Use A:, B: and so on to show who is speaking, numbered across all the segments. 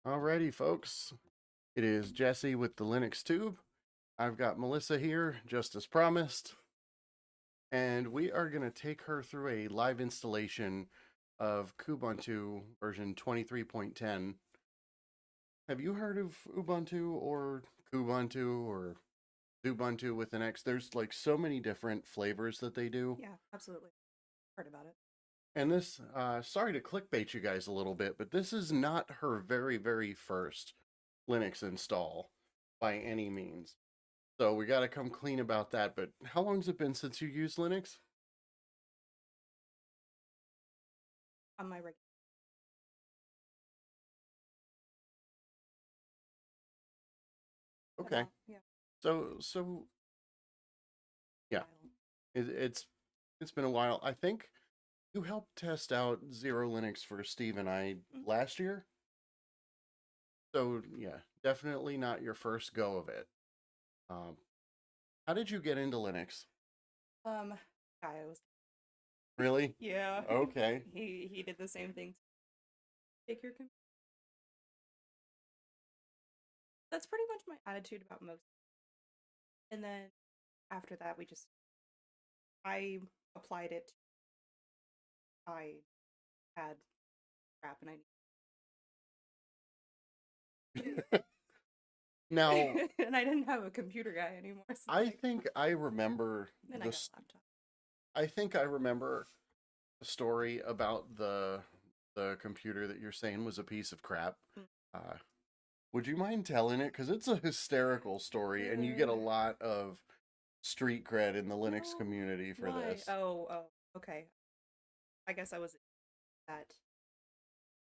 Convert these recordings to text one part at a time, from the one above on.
A: Alrighty, folks. It is Jesse with the Linux Tube. I've got Melissa here, just as promised, and we are going to take her through a live installation of Kubuntu version 23.10. Have you heard of Ubuntu or Kubuntu or Ubuntu with an X? There's like so many different flavors that they do.
B: Yeah, absolutely. Heard about it.
A: And this, sorry to clickbait you guys a little bit, but this is not her very first Linux install by any means. So we got to come clean about that. But how long has it been since you used Linux?
B: On my regular.
A: Okay.
B: Yeah.
A: So yeah, it's been a while. I think you helped test out Zero Linux for Steve and I last year. So yeah, definitely not your first go of it. How did you get into Linux?
B: I was.
A: Really?
B: Yeah.
A: Okay.
B: He did the same thing. Take your. That's pretty much my attitude about most. And then after that, I applied it. I had crap, and
A: Now,
B: and I didn't have a computer guy anymore. So
A: I think I remember
B: then I got a laptop.
A: I think I remember the story about the computer that you're saying was a piece of crap. Would you mind telling it? Because it's a hysterical story, and you get a lot of street cred in the Linux community for this.
B: Oh, okay. I guess I was at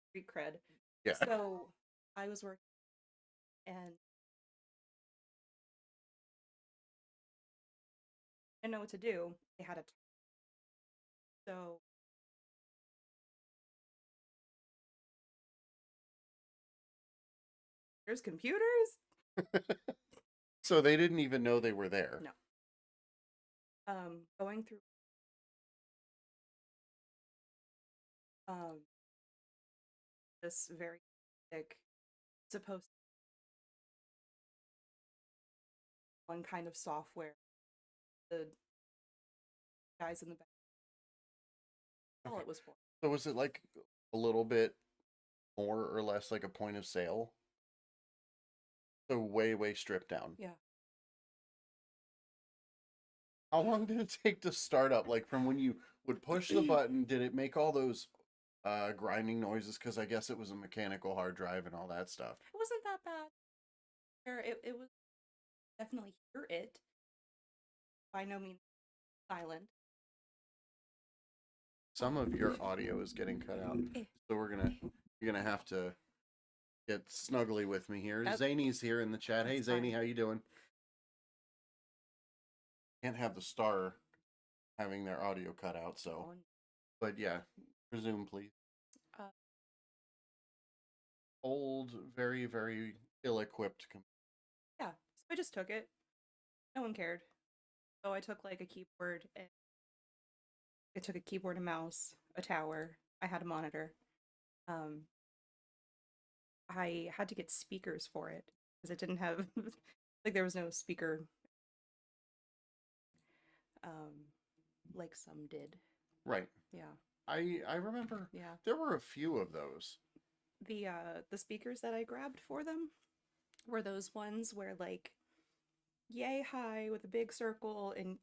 B: street cred.
A: Yeah.
B: So I was working, and I didn't know what to do. They had a so there's computers.
A: So they didn't even know they were there.
B: No. Going through this very thick, supposed one kind of software. The guys in the back. All it was for.
A: So was it like a little bit more or less like a point of sale? So way stripped down.
B: Yeah.
A: How long did it take to start up? Like from when you would push the button, did it make all those grinding noises? Because I guess it was a mechanical hard drive and all that stuff.
B: It wasn't that bad. It was definitely hear it. By no means silent.
A: Some of your audio is getting cut out, so you're gonna have to get snuggly with me here. Zany's here in the chat. Hey Zany, how you doing? Can't have the star having their audio cut out, so. But yeah, resume please. Old, very ill-equipped computer.
B: Yeah, so I just took it. No one cared. So I took like a keyboard and I took a keyboard and mouse, a tower. I had a monitor. I had to get speakers for it because it didn't have like there was no speaker like some did.
A: Right.
B: Yeah.
A: I remember.
B: Yeah.
A: There were a few of those.
B: The speakers that I grabbed for them were those ones where like yay high with a big circle and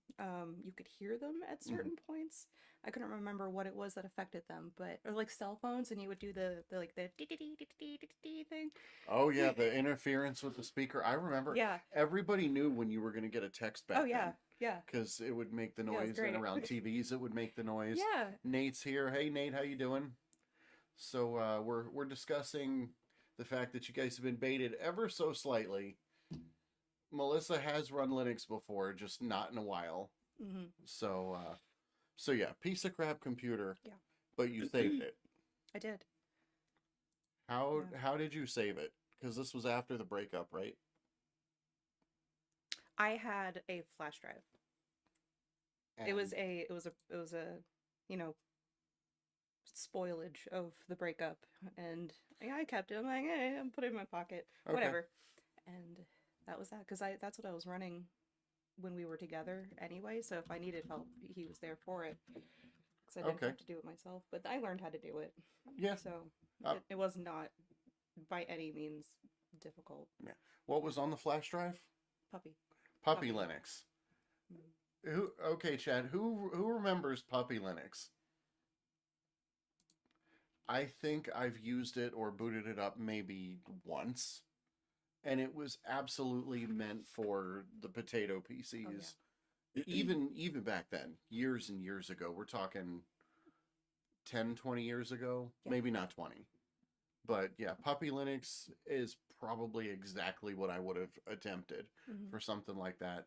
B: you could hear them at certain points. I couldn't remember what it was that affected them, but or like cell phones and you would do the thing.
A: Oh yeah, the interference with the speaker. I remember.
B: Yeah.
A: Everybody knew when you were going to get a text back.
B: Oh yeah.
A: Then,
B: yeah.
A: Because it would make the noise, and around TVs it would make the noise.
B: Yeah.
A: Nate's here. Hey Nate, how you doing? So we're discussing the fact that you guys have been baited ever so slightly. Melissa has run Linux before, just not in a while. So yeah, piece of crap computer.
B: Yeah.
A: But you saved it.
B: I did.
A: How did you save it? Because this was after the breakup, right?
B: I had a flash drive. And it was a spoilage of the breakup, and yeah, I kept it. I'm like, hey, I'm put it in my pocket,
A: Okay.
B: whatever. And that was that, because that's what I was running when we were together anyway. So if I needed help, he was there for it, because I didn't
A: Okay.
B: have to do it myself. But I learned how to do it,
A: Yeah.
B: so
A: Uh,
B: it was not by any means difficult.
A: yeah. What was on the flash drive?
B: Puppy.
A: Puppy
B: Puppy.
A: Linux.
B: Mm.
A: Who? Okay, Chad. Who remembers Puppy Linux? I think I've used it or booted it up maybe once, and it was absolutely meant for the potato
B: Oh
A: PCs.
B: yeah.
A: Even back then, years and years ago, we're talking 10, 20 years ago,
B: Yeah.
A: maybe not 20. But yeah, Puppy Linux is probably exactly what I would have attempted
B: Mhm.
A: for something like that.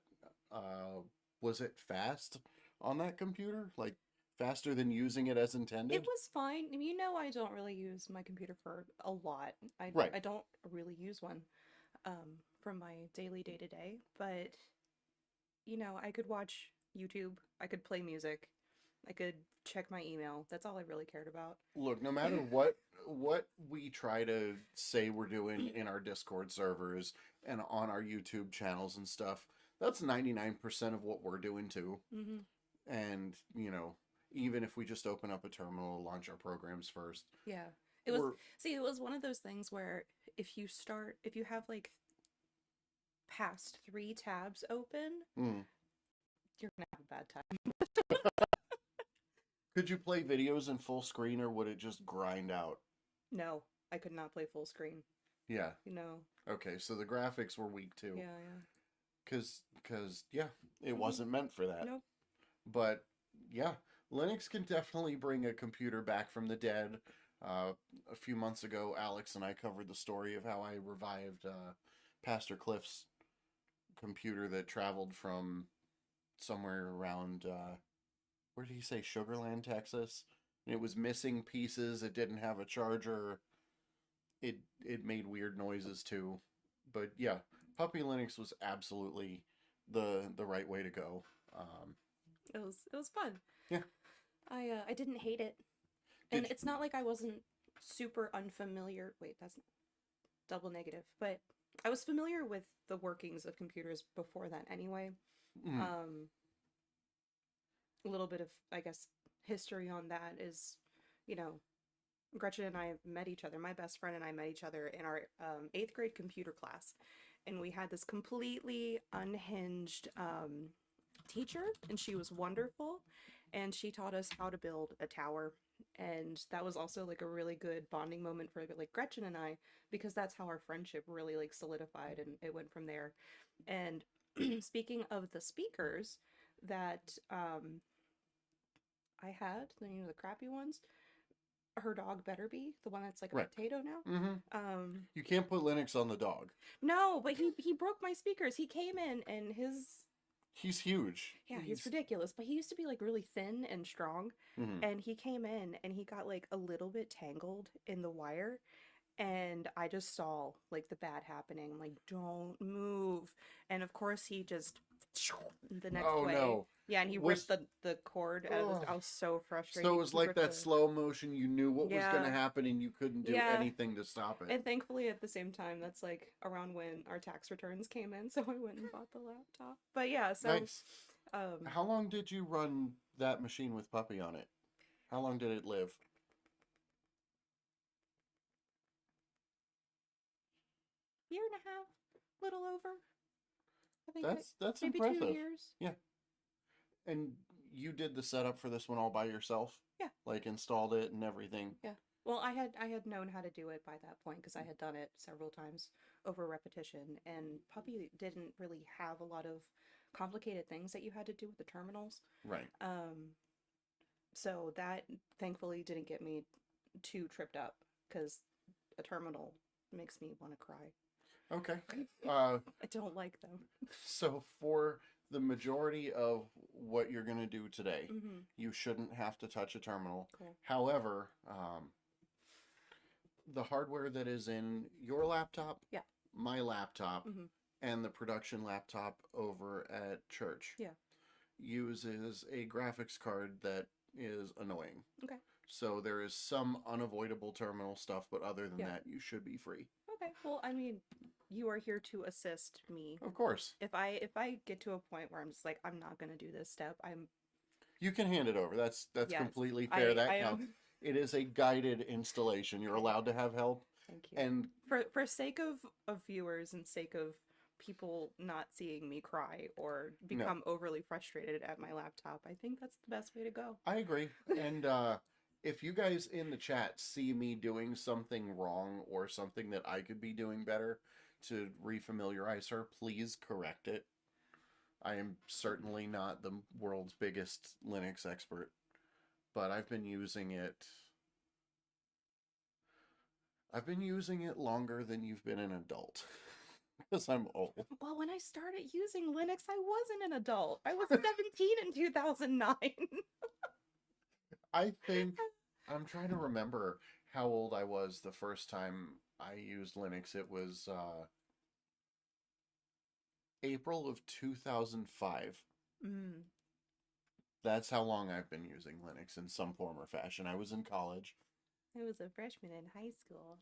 A: Was it fast on that computer? Like faster than using it as
B: It
A: intended?
B: was fine. You know, I don't really use my computer for a lot.
A: Right.
B: I don't really use one for my daily day to day, but you know, I could watch YouTube, I could play music, I could check my email. That's all I really cared about.
A: Look, no matter what we try to say we're doing in our Discord servers and on our YouTube channels and stuff, that's 99% of what we're doing too.
B: Mm-hmm.
A: And, even if we just open up a terminal, launch our programs first,
B: Yeah.
A: we're
B: It was one of those things where if you have like past 3 tabs open,
A: mm.
B: you're gonna have a bad time.
A: Could you play videos in full screen or would it just grind out?
B: No, I could not play full screen.
A: Yeah.
B: You know.
A: Okay, so the graphics were weak too.
B: Yeah, yeah.
A: Cause yeah, it
B: Mhm.
A: wasn't meant for that.
B: Nope.
A: But yeah, Linux can definitely bring a computer back from the dead. A few months ago, Alex and I covered the story of how I revived Pastor Cliff's computer that traveled from somewhere around, where did he say, Sugarland, Texas? And it was missing pieces. It didn't have a charger. It made weird noises too. But yeah, Puppy Linux was absolutely the right way to go.
B: It was fun.
A: Yeah.
B: I didn't hate it.
A: Did
B: And
A: you,
B: it's not like I wasn't super unfamiliar. Wait, that's double negative. But I was familiar with the workings of computers before that anyway.
A: mm,
B: Um, a little bit of, I guess, history on that is, you know, Gretchen and I met each other. My best friend and I met each other in our 8th grade computer class. And we had this completely unhinged teacher, and she was wonderful. And she taught us how to build a tower. And that was also like a really good bonding moment for like Gretchen and I, because that's how our friendship really like solidified, and it went from there. And speaking of the speakers that I had, the crappy ones, her dog better be the one that's like a
A: right.
B: potato now.
A: Mm-hmm. You can't put Linux on the dog.
B: No, but he broke my speakers. He came in and
A: He's huge.
B: yeah, he's ridiculous, but he used to be like really thin and strong.
A: Mm-hmm.
B: And he came in and he got like a little bit tangled in the wire, and I just saw like the bad happening. I'm like, don't move. And of course he just the next
A: Oh
B: way.
A: no.
B: Yeah, and he
A: Was
B: ripped the cord out of I was so frustrated.
A: so it was
B: He
A: like
B: ripped
A: that
B: the
A: slow motion. You knew what was going to
B: Yeah.
A: happen, and you couldn't do
B: Yeah.
A: anything to stop it.
B: And thankfully at the same time, that's like around when our tax returns came in, so I went and bought the laptop. But yeah, so
A: Nice.
B: um
A: How long did you run that machine with Puppy on it? How long did it live?
B: year and a half, little over. I think
A: That's
B: maybe
A: impressive.
B: 2 years.
A: Yeah. And you did the setup for this one all by yourself?
B: Yeah.
A: Like installed it and everything?
B: Yeah. Well, I had known how to do it by that point because I had done it several times over repetition, and Puppy didn't really have a lot of complicated things that you had to do with the terminals.
A: Right.
B: So that thankfully didn't get me too tripped up, because a terminal makes me want to cry.
A: Okay.
B: I don't like them.
A: So for the majority of what you're going to do today,
B: Mm-hmm.
A: you shouldn't have to touch a terminal.
B: Cool.
A: However, the hardware that is in your laptop,
B: Yeah.
A: my laptop,
B: Mm-hmm.
A: and the production laptop over at church
B: Yeah.
A: uses a graphics card that is annoying.
B: Okay.
A: So there is some unavoidable terminal stuff, but other than
B: Yeah.
A: that, you should be free.
B: Okay. Well, I mean, you are here to assist me.
A: Of course.
B: If I get to a point where I'm just like, I'm not gonna do this step,
A: You can hand it over. That's
B: yes,
A: completely fair.
B: I
A: That
B: am.
A: counts. It is a guided installation. You're allowed to have help.
B: Thank you.
A: And
B: For sake of viewers and sake of people not seeing me cry or become overly frustrated at my laptop, I think that's the best way to go.
A: I agree. And if you guys in the chat see me doing something wrong or something that I could be doing better to refamiliarize her, please correct it. I am certainly not the world's biggest Linux expert, but I've been using it. I've been using it longer than you've been an adult. Because I'm old.
B: Well, when I started using Linux, I wasn't an adult. I was 17 in 2009.
A: I think I'm trying to remember how old I was the first time I used Linux. It was April of 2005.
B: Mm.
A: That's how long I've been using Linux in some form or fashion. I was in college.
B: I was a freshman in high school.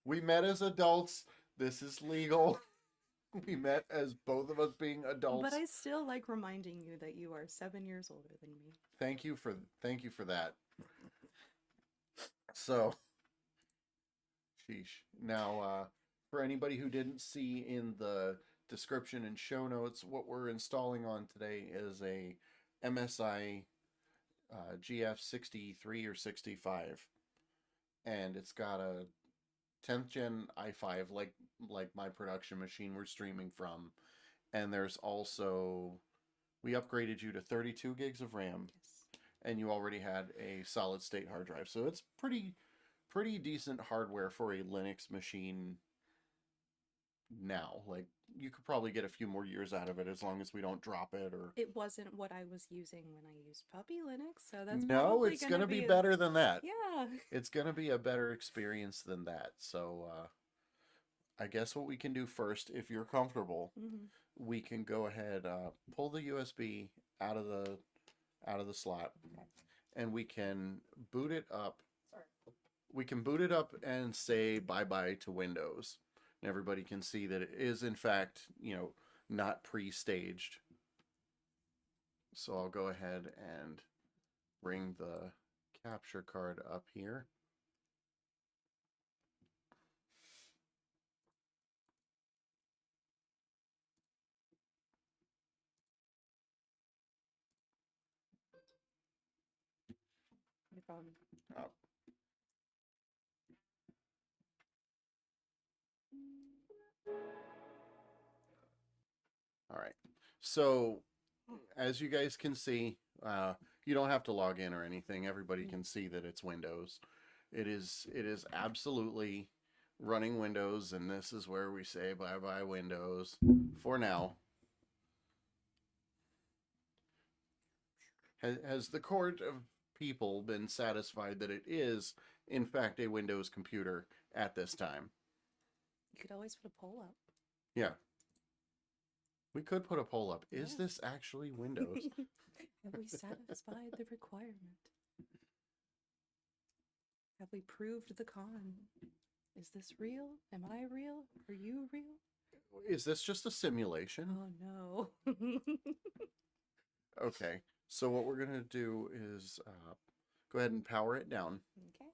A: We met as adults. This is legal. We met as both of us being adults.
B: But I still like reminding you that you are 7 years older than me.
A: Thank you for that. So, sheesh. Now, for anybody who didn't see in the description and show notes, what we're installing on today is a MSI GF63 or 65, and it's got a 10th gen i5 like my production machine we're streaming from, and there's also, we upgraded you to 32 gigs of RAM.
B: Yes.
A: And you already had a solid state hard drive, so it's pretty decent hardware for a Linux machine now. Like, you could probably get a few more years out of it as long as we don't drop it. Or
B: it wasn't what I was using when I used Puppy Linux, so that's
A: no,
B: probably
A: it's gonna be better than that.
B: Yeah,
A: It's gonna be a better experience than that. So I guess what we can do first, if you're comfortable, we can go ahead, pull the USB out of the slot, and we can boot it up.
B: Sorry.
A: We can boot it up and say bye-bye to Windows. And everybody can see that it is, in fact, not pre-staged. So I'll go ahead and bring the capture card up here.
B: Your phone.
A: Oh. All right. So as you guys can see, you don't have to log in or anything. Everybody can see that it's Windows. It is absolutely running Windows, and this is where we say bye-bye Windows for now. Has the court of people been satisfied that it is, in fact, a Windows computer at this time?
B: You could always put a poll up.
A: Yeah. We could put a poll up. Is
B: Yeah.
A: this actually Windows?
B: Have we satisfied the requirement? Have we proved the con? Is this real? Am I real? Are you real?
A: Is this just a simulation?
B: Oh no.
A: Okay. So what we're going to do is go ahead and power it down.
B: Okay.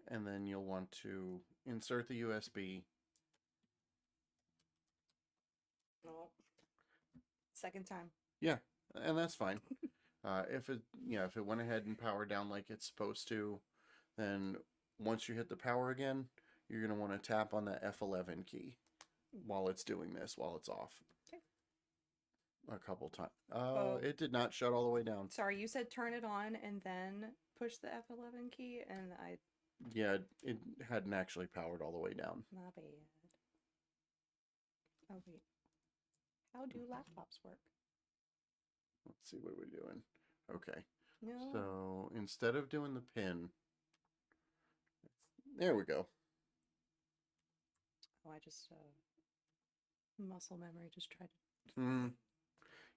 A: And then you'll want to insert the USB.
B: No. Second time.
A: Yeah, and that's fine. If it went ahead and powered down like it's supposed to, then once you hit the power again, you're going to want to tap on the F11 key while it's doing this, while it's off.
B: Okay.
A: A couple times. It did not shut all the way down.
B: Sorry, you said turn it on and then push the F11 key, and
A: Yeah, it hadn't actually powered all the way down.
B: my bad. Oh wait. How do laptops work?
A: Let's see what we're doing. Okay.
B: No.
A: So instead of doing the pin, there we go.
B: Oh, I just muscle memory just tried to.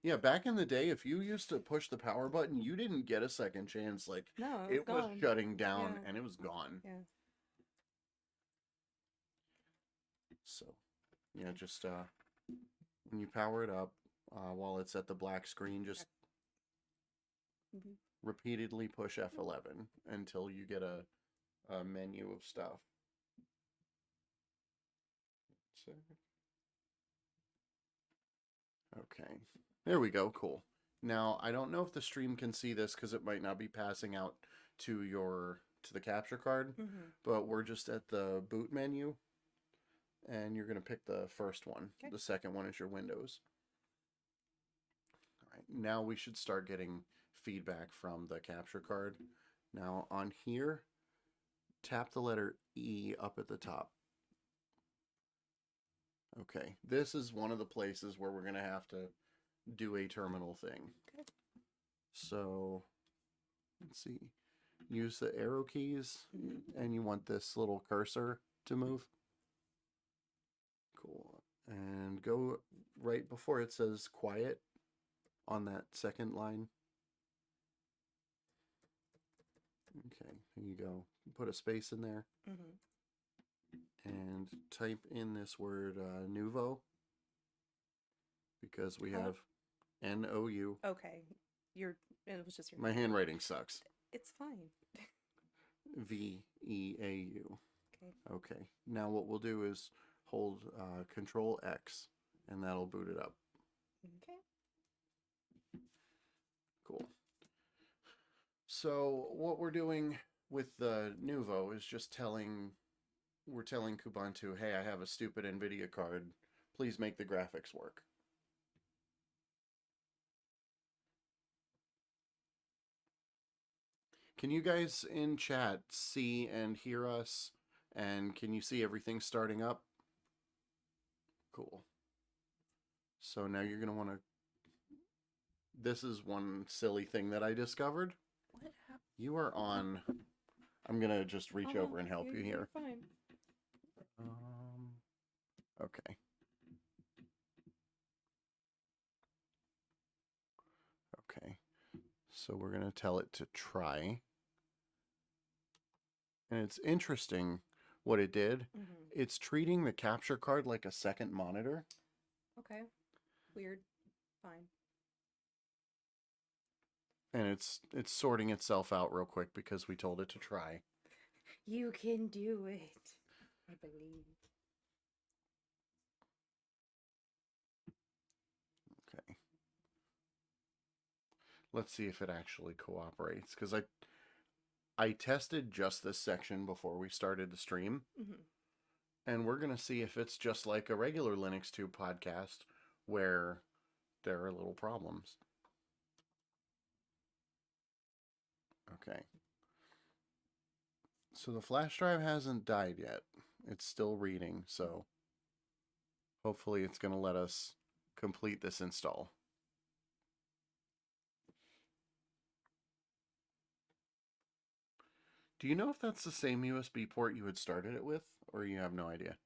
A: Yeah, back in the day, if you used to push the power button, you didn't get a second chance. Like,
B: No, it was
A: it was
B: gone.
A: shutting down
B: Yeah.
A: and it was gone.
B: Yeah.
A: So, yeah, just when you power it up, while it's at the black screen, just
B: Mhm.
A: repeatedly push F11 until you get a menu of stuff. So, okay, there we go. Cool. Now, I don't know if the stream can see this because it might not be passing out to the capture card, but we're just at the boot menu, and you're going to pick the first one.
B: Okay.
A: The second one is your Windows. All right, now we should start getting feedback from the capture card. Now, on here, tap the letter E up at the top. Okay, this is one of the places where we're going to have to do a terminal thing.
B: Okay.
A: So, let's see. Use the arrow keys, and you want this little cursor to move. Cool. And go right before it says quiet on that second line. Okay, here you go. Put a space in there. And type in this word nouveau, because we have N-O-U.
B: Okay. It was just your...
A: My handwriting sucks.
B: It's fine.
A: V-E-A-U.
B: Okay.
A: Okay. Now what we'll do is hold Control X, and that'll boot it up.
B: Okay.
A: Cool. So what we're doing with the Nouveau is just we're telling Kubuntu, hey, I have a stupid Nvidia card. Please make the graphics work. Can you guys in chat see and hear us? And can you see everything starting up? Cool. So now you're going to want to... This is one silly thing that I discovered.
B: What happened?
A: You are on... I'm going to just reach over and help you here.
B: You're fine.
A: Okay. Okay. So we're going to tell it to try. And it's interesting what it did. It's treating the capture card like a second monitor.
B: Okay. Weird. Fine.
A: And it's sorting itself out real quick because we told it to try.
B: You can do it. I believe.
A: Okay. Let's see if it actually cooperates, because I tested just this section before we started the stream. And we're going to see if it's just like a regular Linux Tube podcast where there are little problems. Okay. So the flash drive hasn't died yet. It's still reading, so hopefully it's going to let us complete this install. Do you know if that's the same USB port you had started it with, or you have no idea?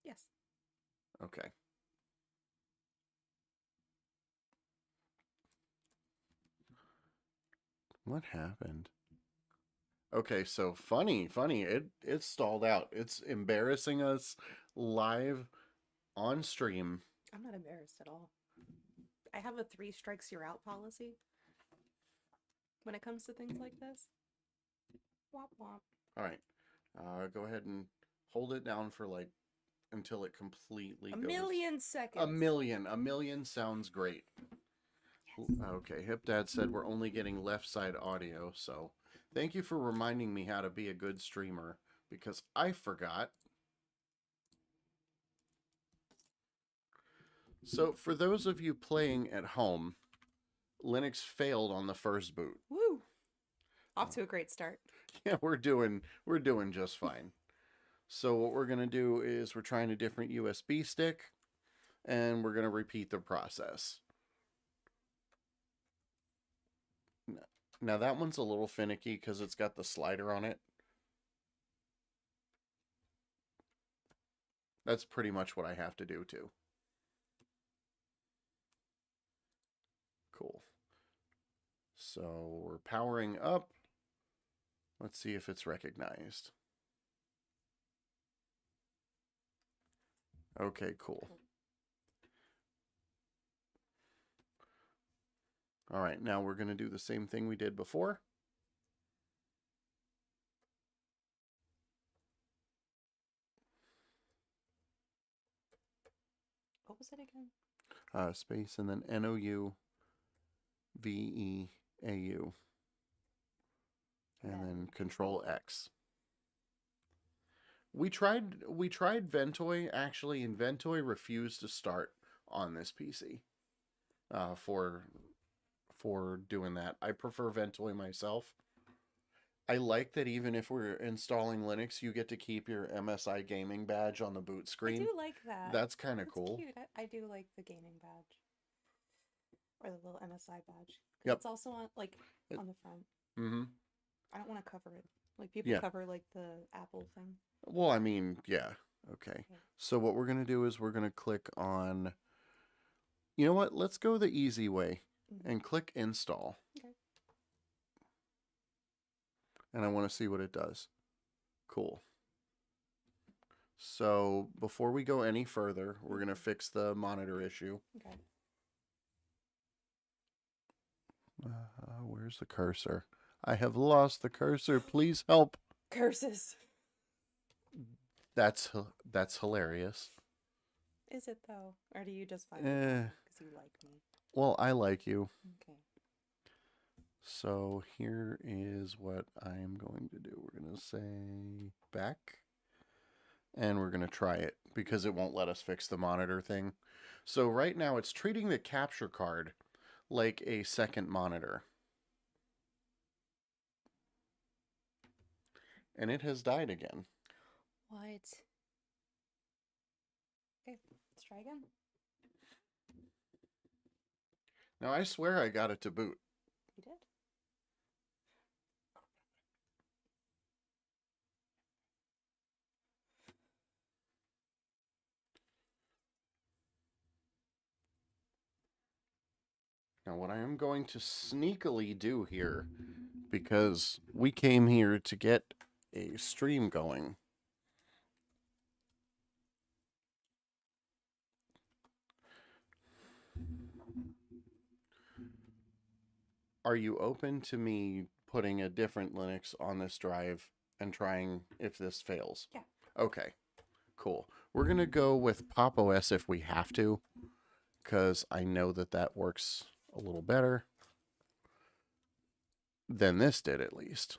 B: Yes.
A: Okay. What happened? Okay, so funny. It stalled out. It's embarrassing us live on stream.
B: I'm not embarrassed at all. I have a 3 strikes you're out policy when it comes to things like this. Womp womp.
A: All right. Go ahead and hold it down for like until it completely goes.
B: 1,000,000 seconds.
A: A million sounds great. Yes. Okay, HipDad said we're only getting left side audio, so thank you for reminding me how to be a good streamer, because I forgot. So for those of you playing at home, Linux failed on the first boot.
B: Woo! Off to a great start.
A: Yeah, we're doing just fine. So what we're going to do is we're trying a different USB stick, and we're going to repeat the process. Now that one's a little finicky because it's got the slider on it. That's pretty much what I have to do too. Cool. So we're powering up. Let's see if it's recognized. Okay, cool. All right, now we're going to do the same thing we did before.
B: What was it again?
A: Space and then NOUVEAU. And then Control X. We tried Ventoy actually, and Ventoy refused to start on this PC for doing that. I prefer Ventoy myself. I like that even if we're installing Linux, you get to keep your MSI gaming badge on the boot screen.
B: I do like that.
A: That's kind of cool.
B: Cute. I do like the gaming badge. Or the little MSI badge.
A: Yep.
B: It's also on on the front.
A: Mm-hmm.
B: I don't want to cover it. Like people cover like the Apple thing.
A: Well, I mean, yeah. Okay. So what we're going to do is we're going to click on, you know what? Let's go the easy way and click install.
B: Okay.
A: And I want to see what it does. Cool. So before we go any further, we're going to fix the monitor issue.
B: Okay.
A: Where's the cursor? I have lost the cursor. Please help.
B: Curses.
A: That's hilarious.
B: Is it though? Or do you just find it because you like me?
A: Well, I like you.
B: Okay.
A: So here is what I'm going to do. We're going to say back. And we're going to try it because it won't let us fix the monitor thing. So right now it's treating the capture card like a second monitor. And it has died again.
B: What? Okay, let's try again.
A: Now I swear I got it to boot.
B: You did?
A: Now what I am going to sneakily do here, because we came here to get a stream going. Are you open to me putting a different Linux on this drive and trying if this fails?
B: Yeah.
A: Okay, cool. We're going to go with Pop! OS if we have to, because I know that that works a little better than this did, at least.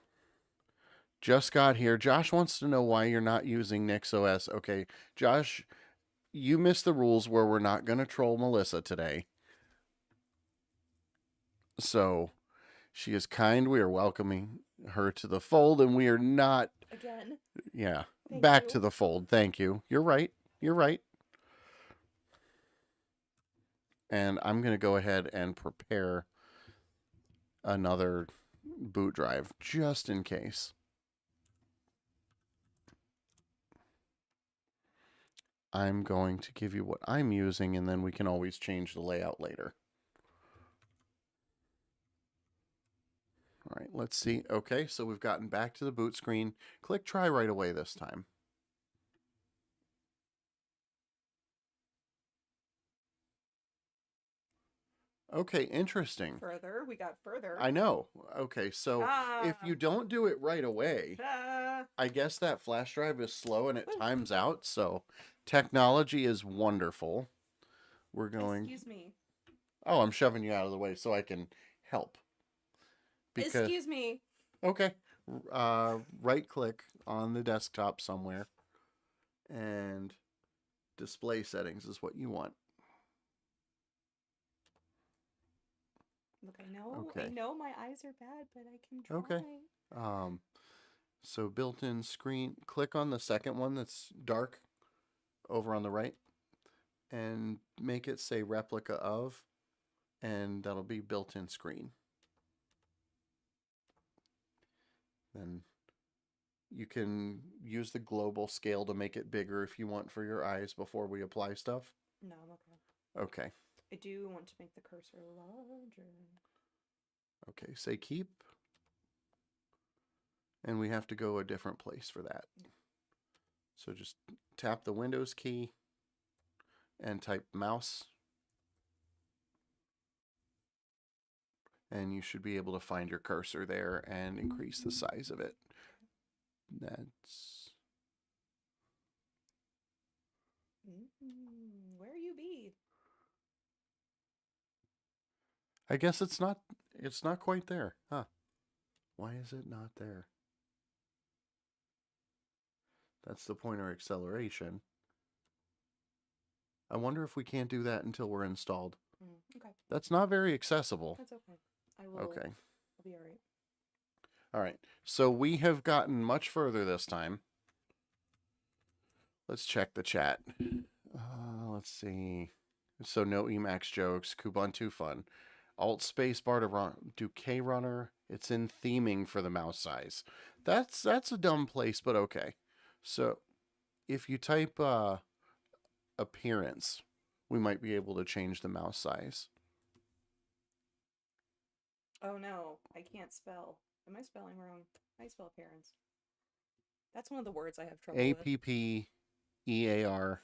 A: Just got here. Josh wants to know why you're not using NixOS. Okay, Josh, you missed the rules where we're not going to troll Melissa today. So she is kind. We are welcoming her to the fold, and we are not.
B: Again.
A: Yeah.
B: Thank
A: Back
B: you.
A: to the fold. Thank you. You're right. You're right. And I'm going to go ahead and prepare another boot drive just in case. I'm going to give you what I'm using, and then we can always change the layout later. All right, let's see. Okay, so we've gotten back to the boot screen. Click try right away this time. Okay, interesting.
B: Further, we got further.
A: I know. Okay, so if you don't do it right away, I guess that flash drive is slow and it times out. So technology is wonderful. We're going.
B: Excuse me.
A: Oh, I'm shoving you out of the way so I can help.
B: Excuse me.
A: Okay. Right click on the desktop somewhere, and display settings is what you want.
B: Look, I know.
A: Okay.
B: I know my eyes are bad, but I can try.
A: Okay. So built-in screen. Click on the second one that's dark over on the right, and make it say replica of, and that'll be built-in screen. Then you can use the global scale to make it bigger if you want for your eyes before we apply stuff.
B: No, I'm okay.
A: Okay.
B: I do want to make the cursor larger.
A: Okay, say keep. And we have to go a different place for that.
B: Yeah.
A: So just tap the Windows key and type mouse. And you should be able to find your cursor there and increase the size of it. That's...
B: Where you be?
A: I guess it's not quite there. Huh. Why is it not there? That's the pointer acceleration. I wonder if we can't do that until we're installed.
B: Okay.
A: That's not very accessible.
B: That's okay. I will.
A: Okay.
B: I'll be all right.
A: All right. So we have gotten much further this time. Let's check the chat. Let's see. So no Emacs jokes. Kubuntu fun. Alt space bar to run. Do K runner. It's in theming for the mouse size. That's a dumb place, but okay. So if you type appearance, we might be able to change the mouse size.
B: Oh no, I can't spell. Am I spelling wrong? I spell appearance. That's one of the words I have trouble with.
A: APPEAR.
B: EARC.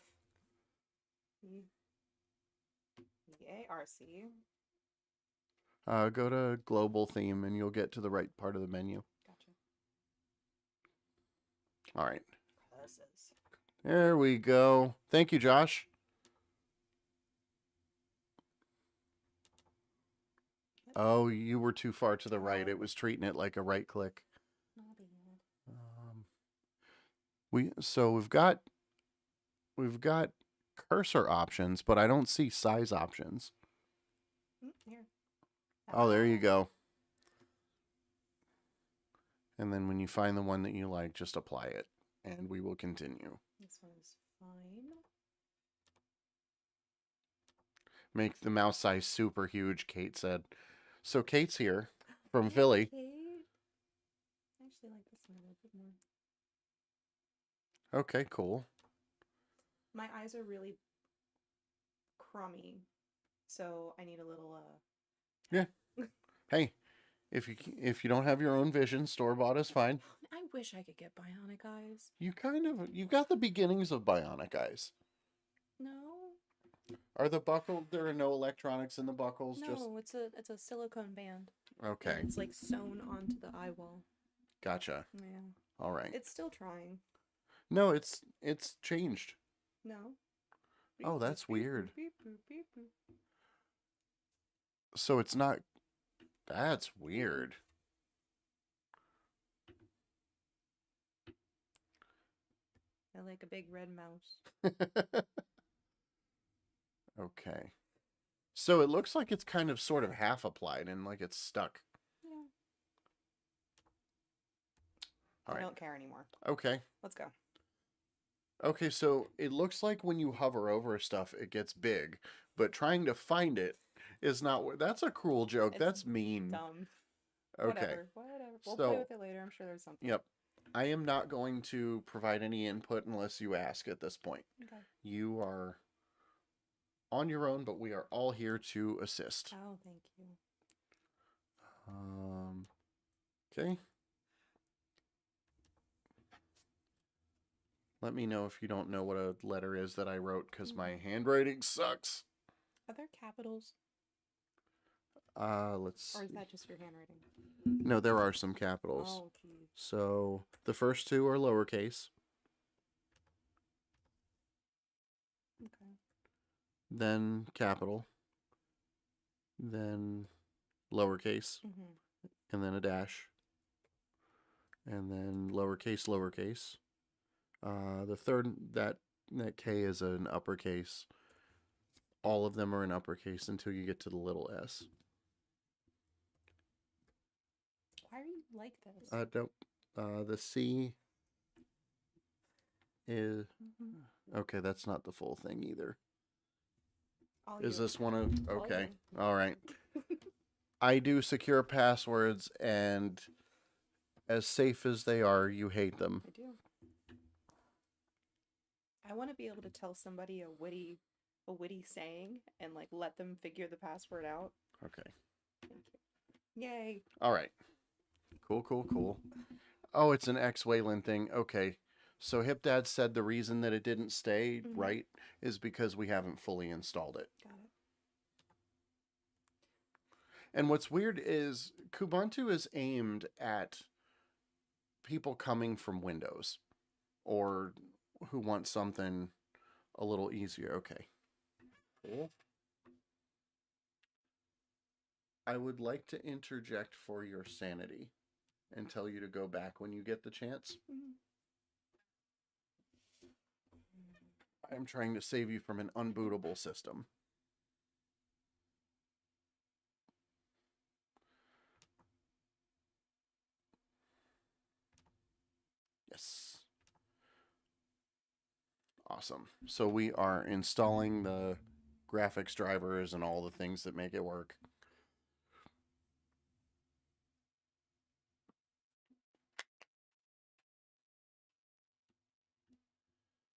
A: Go to global theme and you'll get to the right part of the menu.
B: Gotcha.
A: All right.
B: Curses.
A: There we go. Thank you, Josh. Oh, you were too far to the right. It was treating it like a right click. We've got cursor options, but I don't see size options.
B: Here.
A: Oh, there you go. And then when you find the one that you like, just apply it, and we will continue.
B: This one is fine.
A: Make the mouse size super huge, Kate said. So Kate's here from Philly.
B: Kate. I actually like this one a little bit more.
A: Okay, cool.
B: My eyes are really crummy, so I need a little
A: Yeah. Hey, if you don't have your own vision, store-bought is fine.
B: I wish I could get bionic eyes.
A: You've got the beginnings of bionic eyes.
B: No.
A: Are the buckle? There are no electronics in the buckles.
B: No, it's a silicone band.
A: Okay.
B: And it's like sewn onto the eye wall.
A: Gotcha.
B: Yeah.
A: All right.
B: It's still trying.
A: No, it's changed.
B: No.
A: Oh, that's weird.
B: Beep, boop, beep, boop.
A: So it's not. That's weird.
B: I like a big red mouse.
A: Okay. So it looks like it's kind of sort of half applied and like it's stuck.
B: Yeah.
A: All
B: I
A: right.
B: don't care anymore.
A: Okay.
B: Let's go.
A: Okay, so it looks like when you hover over stuff, it gets big, but trying to find it is not. That's a cruel joke.
B: It's
A: That's mean.
B: Dumb.
A: Okay.
B: Whatever. We'll
A: So-
B: play with it later. I'm sure there's something.
A: Yep. I am not going to provide any input unless you ask at this point.
B: Okay.
A: You are on your own, but we are all here to assist.
B: Oh, thank you.
A: Okay. Let me know if you don't know what a letter is that I wrote, because my handwriting sucks.
B: Are there capitals?
A: Let's
B: Or is
A: see.
B: that just your handwriting?
A: No, there are some capitals.
B: Oh, geez.
A: So the first two are lowercase,
B: Okay.
A: then capital, then lowercase,
B: Mm-hmm.
A: and then a dash, and then lowercase, lowercase. The third, that K is an uppercase. All of them are in uppercase until you get to the little s.
B: Why are you like this?
A: Nope. The C is... Okay, that's not the full thing either.
B: All
A: Is
B: you.
A: this one of...
B: All
A: Okay,
B: you.
A: all right. I do secure passwords, and as safe as they are, you hate them.
B: I do. I want to be able to tell somebody a witty a witty saying and like let them figure the password out.
A: Okay.
B: Thank you. Yay.
A: All right. Cool, cool, cool. Oh, it's an X Wayland thing. Okay. So HipDad said the reason that it didn't stay right is because we haven't fully installed it.
B: Got it.
A: And what's weird is Kubuntu is aimed at people coming from Windows or who want something a little easier. Okay. Cool. I would like to interject for your sanity and tell you to go back when you get the chance. I'm trying to save you from an unbootable system. Yes. Awesome. So we are installing the graphics drivers and all the things that make it work.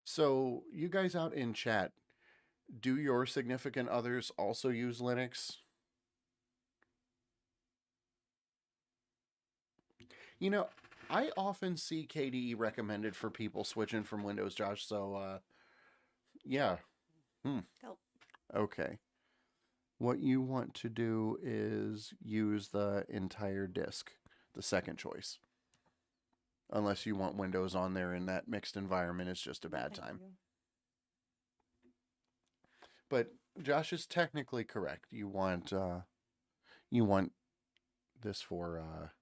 A: So you guys out in chat, do your significant others also use Linux? You know, I often see KDE recommended for people switching from Windows, Josh. So, yeah.
B: Help.
A: Okay. What you want to do is use the entire disk, the second choice. Unless you want Windows on there in that mixed environment, it's just a bad time. But Josh is technically correct. You want this for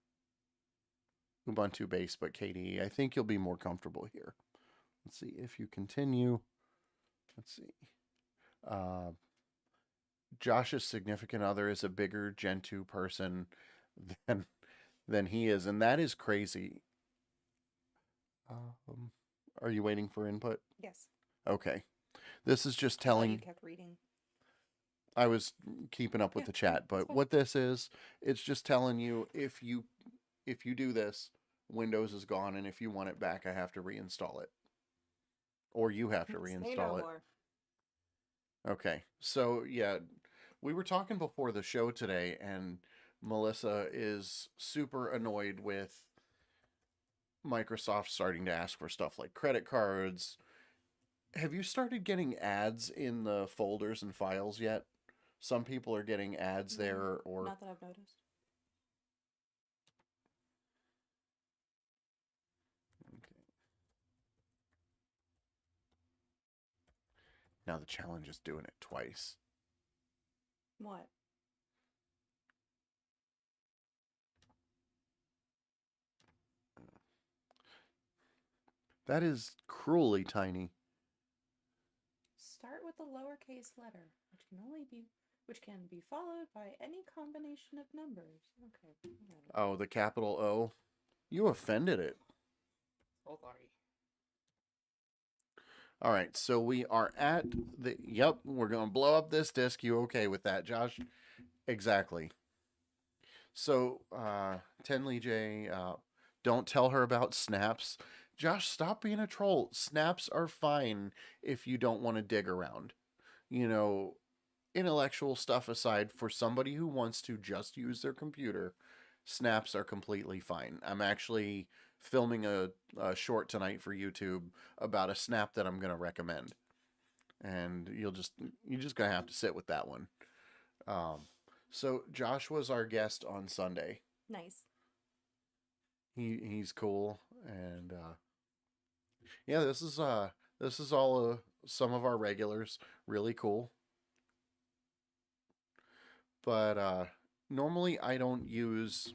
A: Ubuntu base, but KDE. I think you'll be more comfortable here. Let's see if you continue. Let's see. Josh's significant other is a bigger Gen 2 person than he is, and that is crazy. Are you waiting for input?
B: Yes.
A: Okay. This is just
B: I thought
A: telling.
B: you kept reading.
A: I was keeping up with the chat, but what this is, it's just telling you if you do this, Windows is gone, and if you want it back, I have to reinstall it. Or you have to reinstall it. Okay. So, yeah, we were talking before the show today, and Melissa is super annoyed with Microsoft starting to ask for stuff like credit cards. Have you started getting ads in the folders and files yet? Some people are getting ads there, or
B: not that I've noticed.
A: Okay. Now the challenge is doing it twice.
B: What?
A: That is cruelly tiny.
B: Start with a lowercase letter, which can be followed by any combination of numbers. Okay.
A: Oh, the capital O. You offended it.
B: Oh, sorry.
A: All right, so we are at the. Yep, we're gonna blow up this disk. You okay with that, Josh? Exactly. So, Tenley J, don't tell her about snaps. Josh, stop being a troll. Snaps are fine if you don't want to dig around. You know, intellectual stuff aside, for somebody who wants to just use their computer, snaps are completely fine. I'm actually filming a short tonight for YouTube about a snap that I'm going to recommend. And you're just going to have to sit with that one. So Josh was our guest on Sunday.
B: Nice.
A: He's cool, and yeah, this is all some of our regulars. Really cool. But normally I don't use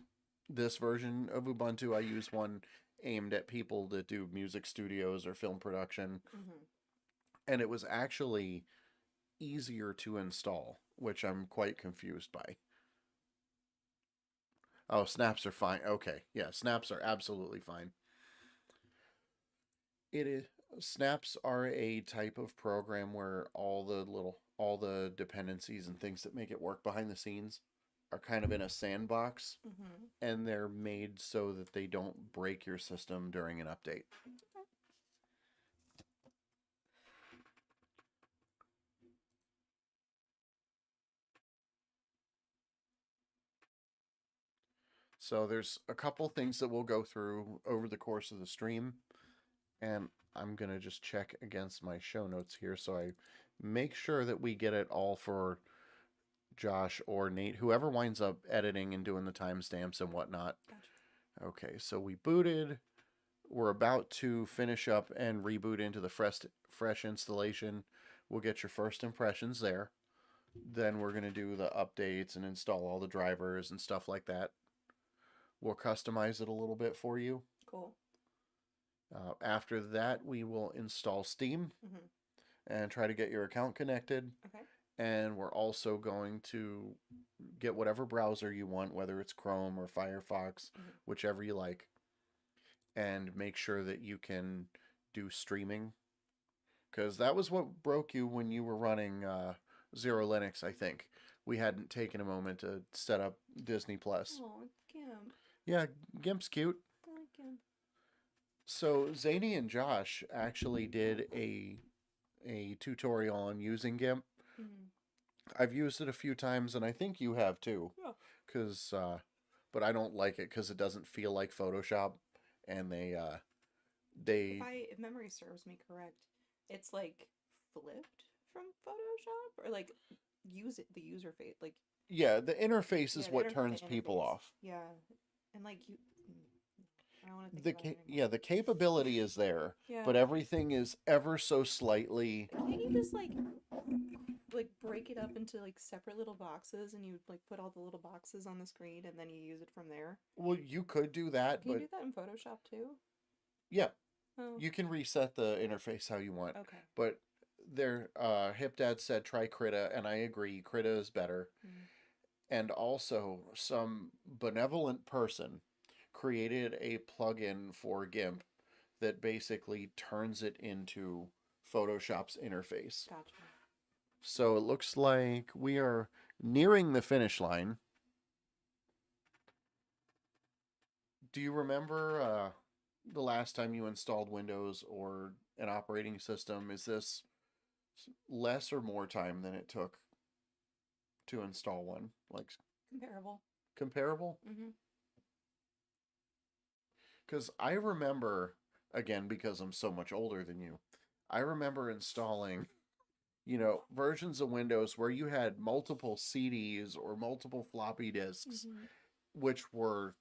A: this version of Ubuntu. I use one aimed at people that do music studios or film production. And it was actually easier to install, which I'm quite confused by. Oh, snaps are fine. Okay, yeah, snaps are absolutely fine. It is. Snaps are a type of program where all the dependencies and things that make it work behind the scenes are kind of in a sandbox, and they're made so that they don't break your system during an update. So there's a couple things that we'll go through over the course of the stream, and I'm going to just check against my show notes here so I make sure that we get it all for Josh or Nate, whoever winds up editing and doing the timestamps and whatnot.
B: Gotcha.
A: Okay, so we booted. We're about to finish up and reboot into the fresh installation. We'll get your first impressions there. Then we're going to do the updates and install all the drivers and stuff like that. We'll customize it a little bit for you.
B: Cool.
A: After that, we will install Steam
B: Mm-hmm.
A: and try to get your account connected.
B: Okay.
A: And we're also going to get whatever browser you want, whether it's Chrome or Firefox, whichever you like, and make sure that you can do streaming. Because that was what broke you when you were running Zero Linux, I think. We hadn't taken a moment to set up Disney Plus.
B: Oh, Gimp.
A: Yeah, Gimp's cute.
B: I like Gimp.
A: So Zany and Josh actually did a tutorial on using GIMP.
B: Mm-hmm.
A: I've used it a few times, and I think you have too.
B: Yeah.
A: Cause, but I don't like it because it doesn't feel like Photoshop, and
B: If memory serves me correct, it's like flipped from Photoshop, or like the user face, like
A: yeah, the interface is
B: the
A: what turns people
B: interface.
A: off.
B: Yeah, and like you, I don't want to think about it anymore.
A: Yeah, the capability is there,
B: Yeah.
A: but everything is ever so slightly.
B: Can't you just like break it up into like separate little boxes, and you like put all the little boxes on the screen, and then you use it from there?
A: Well, you could do that,
B: Can
A: but
B: you do that in Photoshop too?
A: yeah,
B: Oh.
A: you can reset the interface how you want.
B: Okay.
A: But their Hip Dad said try Krita, and I agree, Krita is better.
B: Mm.
A: And also, some benevolent person created a plugin for GIMP that basically turns it into Photoshop's interface.
B: Gotcha.
A: So it looks like we are nearing the finish line. Do you remember the last time you installed Windows or an operating system? Is this less or more time than it took to install one? Like
B: Comparable.
A: Comparable?
B: Mm-hmm.
A: Because I remember, again, because I'm so much older than you, I remember installing, versions of Windows where you had multiple CDs or multiple floppy disks, which were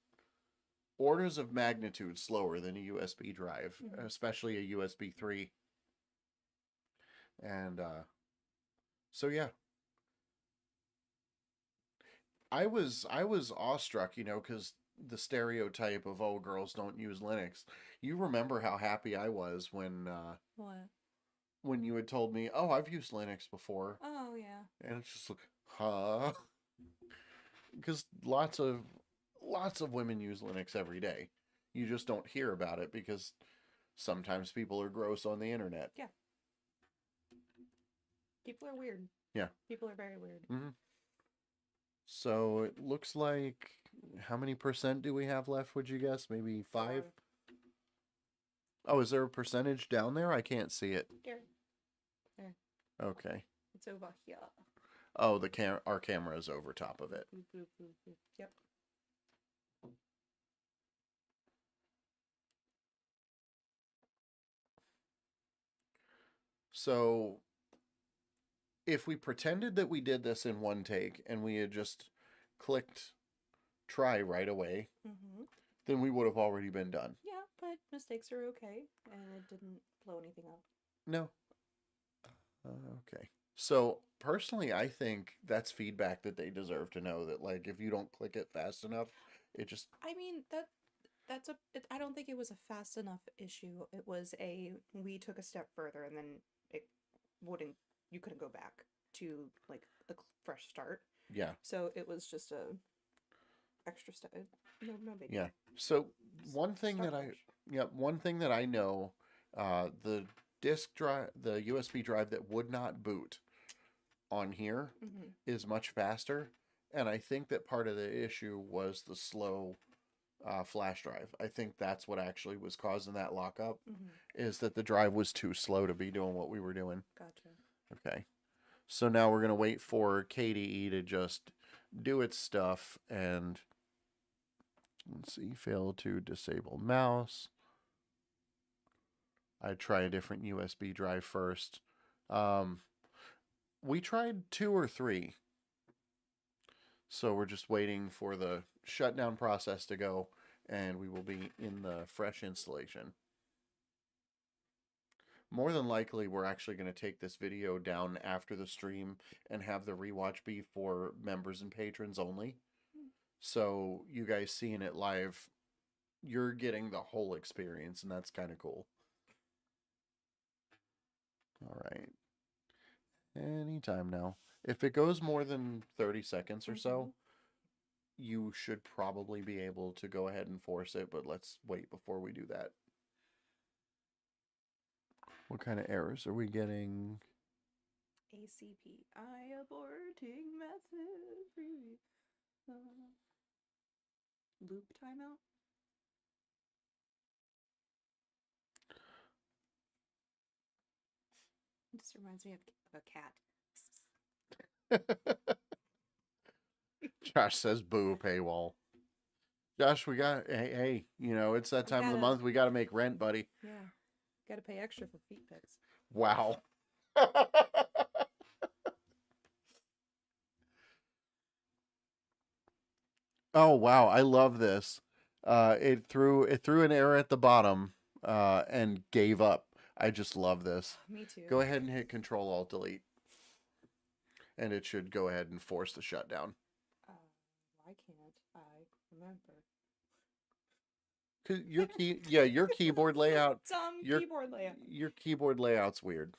A: orders of magnitude slower than a USB drive, especially a USB 3. And so, yeah. I was awestruck, because the stereotype of, oh, girls don't use Linux. You remember how happy I was when
B: What?
A: When you had told me, oh, I've used Linux before.
B: Oh, yeah.
A: And it's just like, huh? Because lots of women use Linux every day. You just don't hear about it because sometimes people are gross on the internet.
B: Yeah. People are weird.
A: Yeah.
B: People are very weird.
A: Mm-hmm. So it looks like, how many % do we have left, would you guess? Maybe 5? Oh, is there a percentage down there? I can't see it.
B: There. There.
A: Okay.
B: It's over here.
A: Oh, our camera is over top of it.
B: Boop, boop, boop, boop. Yep.
A: So if we pretended that we did this in one take and we had just clicked try right away, then we would have already been done.
B: Yeah, but mistakes are okay, and it didn't blow anything up.
A: No. Okay. So personally, I think that's feedback that they deserve to know, that like if you don't click it fast enough, it just.
B: I mean I don't think it was a fast enough issue. It was we took a step further, and then you couldn't go back to like a fresh start.
A: Yeah.
B: So it was just a extra step. No big.
A: Yeah. So one thing that I know, the disk drive, the USB drive that would not boot on here is much faster, and I think that part of the issue was the slow flash drive. I think that's what actually was causing that lockup, is that the drive was too slow to be doing what we were doing.
B: Gotcha.
A: Okay. So now we're going to wait for KDE to just do its stuff and Let's see, fail to disable mouse. I'd try a different USB drive first. We tried 2 or 3. So we're just waiting for the shutdown process to go, and we will be in the fresh installation. More than likely, we're actually going to take this video down after the stream and have the rewatch be for members and patrons only. So you guys seeing it live, you're getting the whole experience, and that's kind of cool. All right. Anytime now. If it goes more than 30 seconds or so, you should probably be able to go ahead and force it, but let's wait before we do that. What kind of errors are we getting?
B: ACPI aborting message. Loop timeout. It just reminds me of a cat.
A: Josh says boo paywall. Josh, we got hey, you know, it's that time of the month we got to make rent, buddy.
B: Yeah. Got to pay extra for feet pics.
A: Wow. Oh wow, I love this. It threw an error at the bottom and gave up. I just love this.
B: Me too.
A: Go ahead and hit Control Alt Delete. And it should go ahead and force the shutdown.
B: Why can't I remember?
A: Cause your keyboard layout.
B: Keyboard layout.
A: Your keyboard layout's weird.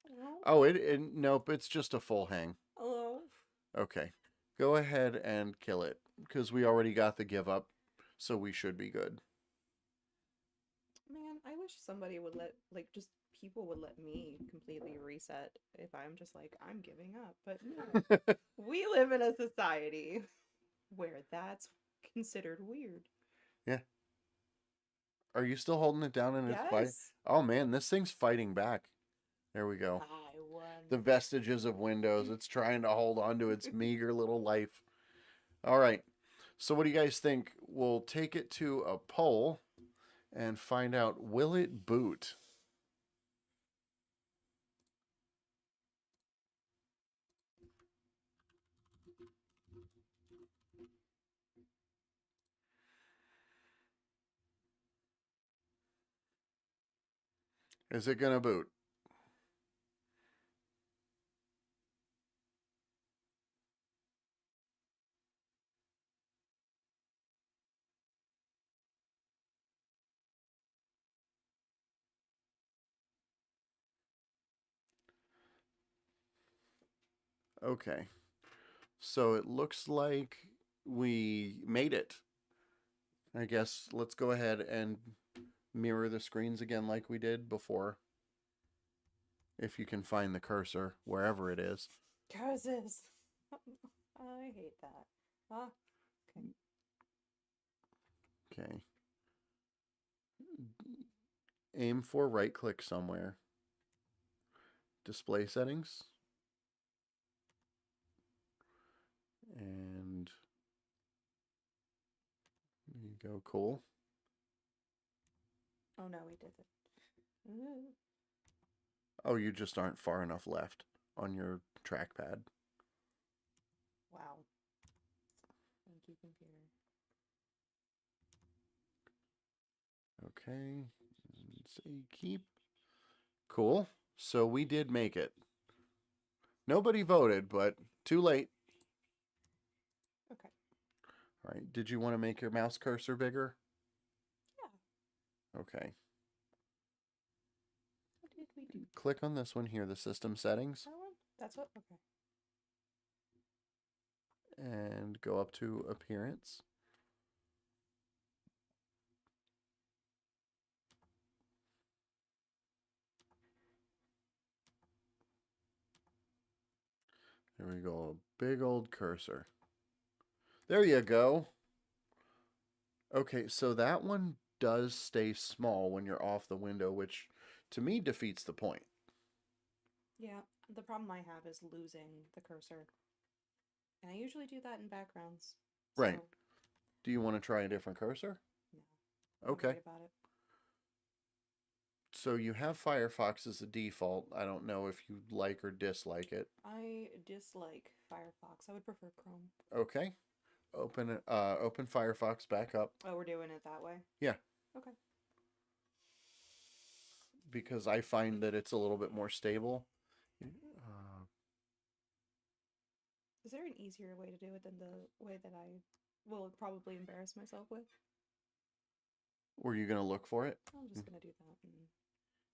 B: Hello?
A: Oh, nope, it's just a full hang.
B: Hello?
A: Okay. Go ahead and kill it, because we already got the give up, so we should be good.
B: Man, I wish somebody would people would let me completely reset if I'm just like, I'm giving up. But no, we live in a society where that's considered weird.
A: Yeah. Are you still holding it down in its fight? Oh man, this thing's fighting back. There we go.
B: I won.
A: The vestiges of Windows. It's trying to hold on to its meager little life. All right. So what do you guys think? We'll take it to a poll and find out, will it boot? Is it going to boot? Okay. So it looks like we made it. I guess let's go ahead and mirror the screens again like we did before. If you can find the cursor, wherever it is.
B: Curses! I hate that. Huh? Okay.
A: Okay. Aim for right click somewhere. Display settings. And there you go, cool.
B: Oh no, we did it.
A: Oh, you just aren't far enough left on your trackpad.
B: Wow. Thank you, computer.
A: Okay. Say keep. Cool. So we did make it. Nobody voted, but too late.
B: Okay.
A: All right. Did you want to make your mouse cursor bigger?
B: Yeah.
A: Okay.
B: What did we do?
A: Click on this one here, the system settings.
B: That one? That's what? Okay.
A: And go up to appearance. There we go. A big old cursor. There you go. Okay, so that one does stay small when you're off the window, which to me defeats the point.
B: Yeah, the problem I have is losing the cursor. And I usually do that in backgrounds.
A: Right. Do you want to try a different cursor?
B: No. Don't
A: Okay.
B: worry about it.
A: So you have Firefox as a default. I don't know if you like or dislike it.
B: I dislike Firefox. I would prefer Chrome.
A: Okay. Open Firefox back up.
B: Oh, we're doing it that way?
A: Yeah.
B: Okay.
A: Because I find that it's a little bit more stable.
B: Is there an easier way to do it than the way that I will probably embarrass myself with?
A: Were you going to look for it?
B: I'm just going to do that.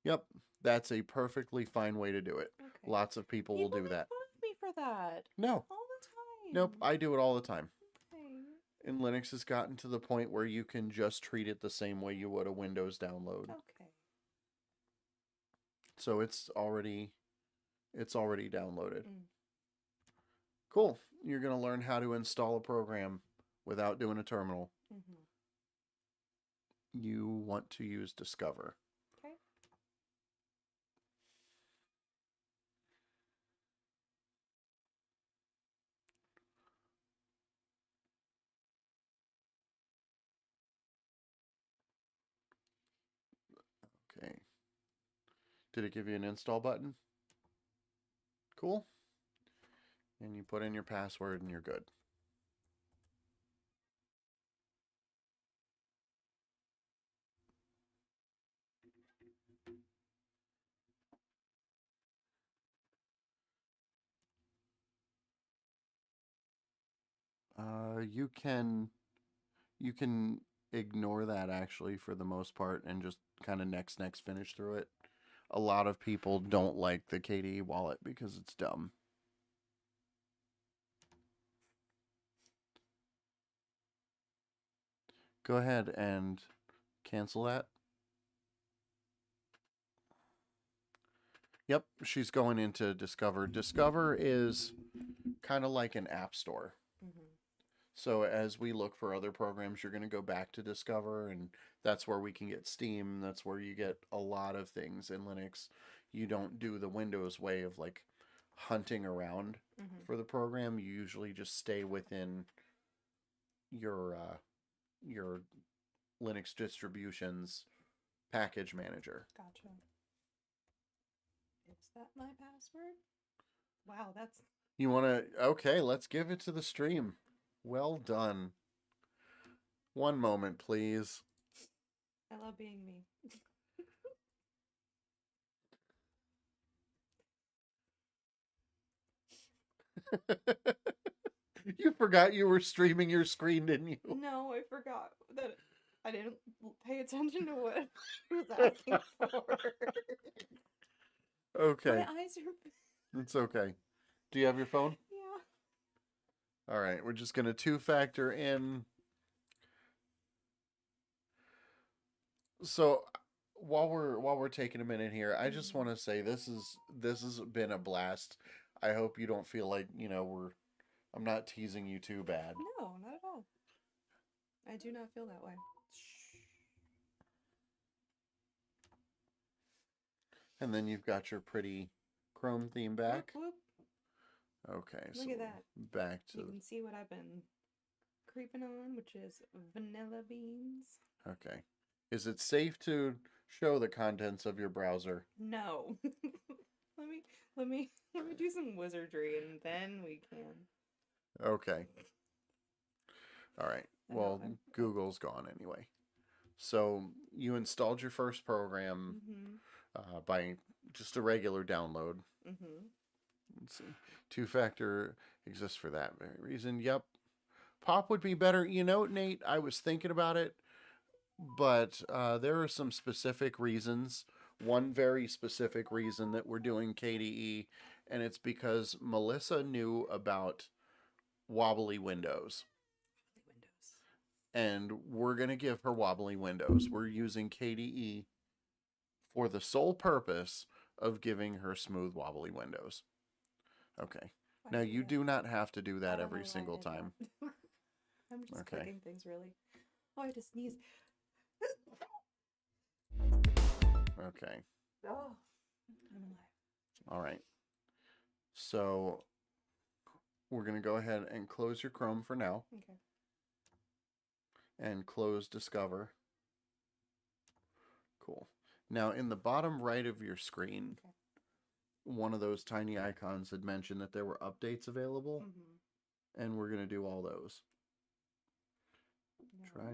A: Yep. That's a perfectly fine way to do it.
B: Okay.
A: Lots of people will do that.
B: Make fun of me for that.
A: No.
B: All the time.
A: Nope. I do it all the time.
B: Okay.
A: And Linux has gotten to the point where you can just treat it the same way you would a Windows download.
B: Okay.
A: So it's already downloaded. Cool. You're going to learn how to install a program without doing a terminal. You want to use Discover.
B: Okay.
A: Okay. Did it give you an install button? Cool. And you put in your password and you're good. You can ignore that actually for the most part and just kind of next finish through it. A lot of people don't like the KDE wallet because it's dumb. Go ahead and cancel that. Yep, she's going into Discover. Discover is kind of like an app store. So as we look for other programs, you're going to go back to Discover, and that's where we can get Steam. That's where you get a lot of things in Linux. You don't do the Windows way of like hunting around for the program. You usually just stay within your Linux distribution's package manager.
B: Gotcha. Is that my password? Wow, that's...
A: You want to... Okay, let's give it to the stream. Well done. One moment, please.
B: I love being me.
A: You forgot you were streaming your screen, didn't you?
B: No, I forgot that I didn't pay attention to what I was asking for.
A: Okay.
B: My eyes are...
A: It's okay. Do you have your phone?
B: Yeah.
A: All right, we're just going to two-factor in. So while we're taking a minute here, I just want to say this has been a blast. I hope you don't feel like, I'm not teasing you too bad.
B: No, not at all. I do not feel that way.
A: And then you've got your pretty Chrome theme back.
B: Whoop, whoop.
A: Okay,
B: Look
A: so
B: at that.
A: Back to...
B: You can see what I've been creeping on, which is vanilla beans.
A: Okay. Is it safe to show the contents of your browser?
B: No. let me do some wizardry and then we can.
A: Okay. All right. Well, Google's gone anyway. So you installed your first program by just a regular download. Let's see. Two-factor exists for that very reason. Yep. Pop would be better. Nate, I was thinking about it, but there are some specific reasons. One very specific reason that we're doing KDE, and it's because Melissa knew about wobbly windows. And we're going to give her wobbly windows. We're using KDE for the sole purpose of giving her smooth wobbly windows. Okay. Now, you do not have to do that every single time.
B: I'm just clicking things, really. Oh, I had to sneeze.
A: Okay.
B: Oh, I'm alive.
A: All right. So we're going to go ahead and close your Chrome for now.
B: Okay.
A: and close Discover. Cool. Now, in the bottom right of your screen,
B: Okay.
A: one of those tiny icons had mentioned that there were updates available, and we're going to do all those.
B: No.
A: Try.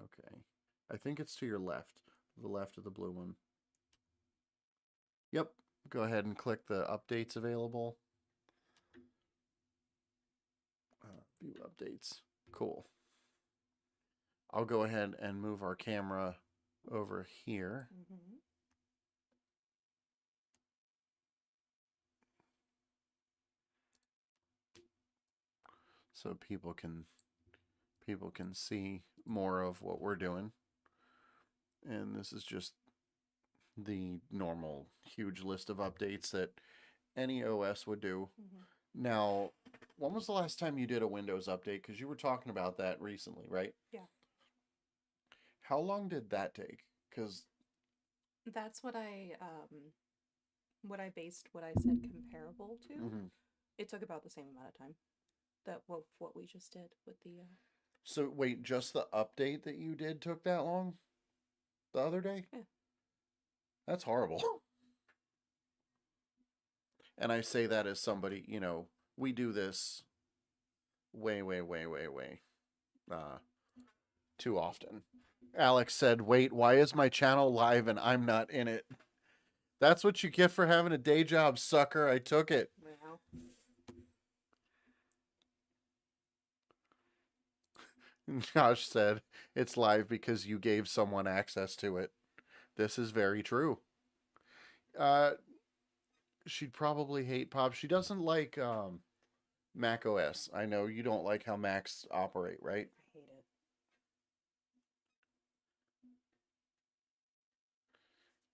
A: Okay. I think it's to your left, the left of the blue one. Yep. Go ahead and click the updates available. View updates. Cool. I'll go ahead and move our camera over here. So people can see more of what we're doing. And this is just the normal huge list of updates that any OS would do. Now, when was the last time you did a Windows update? Because you were talking about that recently, right?
B: Yeah.
A: How long did that take? Because
B: that's what I based what I said comparable to. It took about the same amount of time that what we just did with the.
A: So wait, just the update that you did took that long? The other day?
B: Yeah.
A: That's horrible. And I say that as somebody, you know, we do this way too often. Alex said, "Wait, why is my channel live and I'm not in it?" That's what you get for having a day job, sucker. I took it.
B: Well.
A: Josh said, "It's live because you gave someone access to it." This is very true. She'd probably hate Pop. She doesn't like Mac OS. I know you don't like how Macs operate, right?
B: I hate it.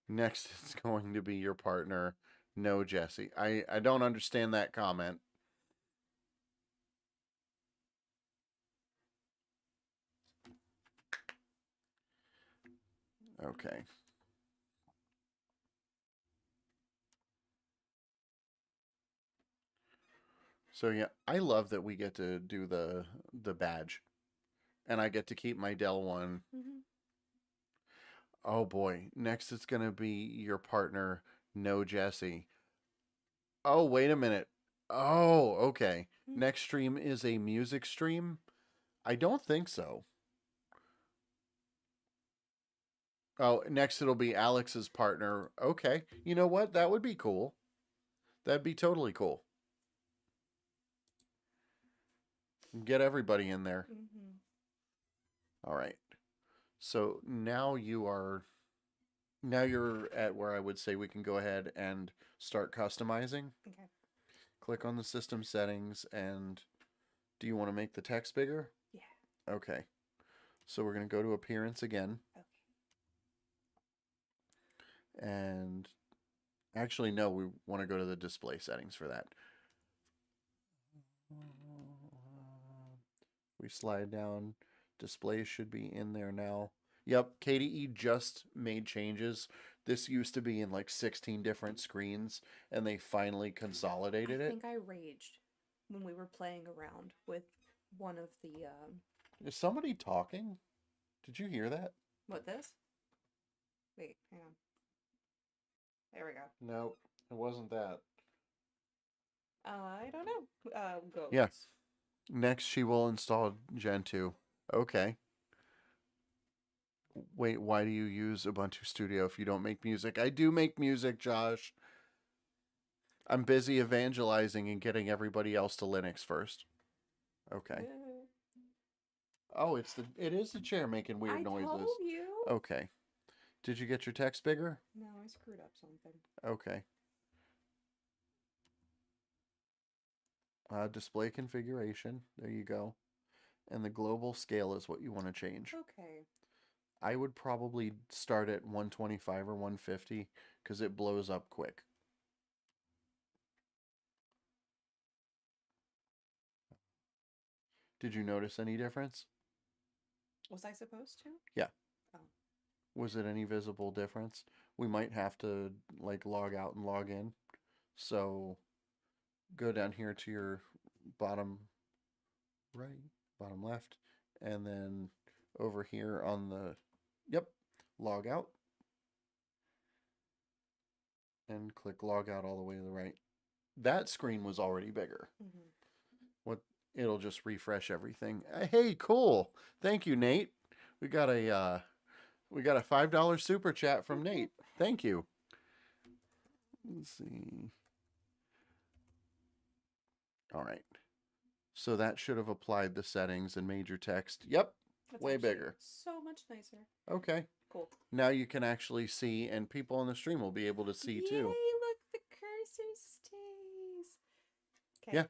A: Next is going to be your partner. No, Jesse. I don't understand that comment. Okay. So yeah, I love that we get to do the badge. And I get to keep my Dell one. Oh boy. Next it's going to be your partner, No Jesse. Oh, wait a minute. Oh, okay. Next stream is a music stream? I don't think so. Oh, next it'll be Alex's partner. Okay. You know what? That would be cool. That'd be totally cool. Get everybody in there. All right. So now you're at where I would say we can go ahead and start customizing.
B: Okay.
A: Click on the system settings, and do you want to make the text bigger?
B: Yeah.
A: Okay. So we're going to go to appearance again.
B: Okay.
A: And actually, no, we want to go to the display settings for that. We slide down. Display should be in there now. Yep, KDE just made changes. This used to be in like 16 different screens, and they finally consolidated it.
B: I think I raged when we were playing around with one of the.
A: Is somebody talking? Did you hear that?
B: What, this? Wait, hang on. There we go.
A: No, it wasn't that.
B: I don't know. Go.
A: Yeah. Next, she will install Gen 2. Okay. Wait, why do you use Ubuntu Studio if you don't make music? I do make music, Josh. I'm busy evangelizing and getting everybody else to Linux first. Okay. Oh, it is the chair making weird noises.
B: I told you.
A: Okay. Did you get your text bigger?
B: No, I screwed up something.
A: Okay. Display configuration. There you go. And the global scale is what you want to change.
B: Okay.
A: I would probably start at 125 or 150 because it blows up quick. Did you notice any difference?
B: Was I supposed to?
A: Yeah.
B: Oh.
A: Was it any visible difference? We might have to like log out and log in. So go down here to your bottom right, bottom left, and then over here on the, yep, log out. And click log out all the way to the right. That screen was already bigger. What, it'll just refresh everything. Hey, cool. Thank you, Nate. We got a $5 super chat from Nate. Thank you. Let's see. All right. So that should have applied the settings and made your text. Yep.
B: That's
A: way
B: actually
A: bigger.
B: so much nicer.
A: Okay.
B: Cool.
A: Now you can actually see, and people on the stream will be able to see
B: Yay,
A: too.
B: look, the cursor stays. Okay.
A: Yeah.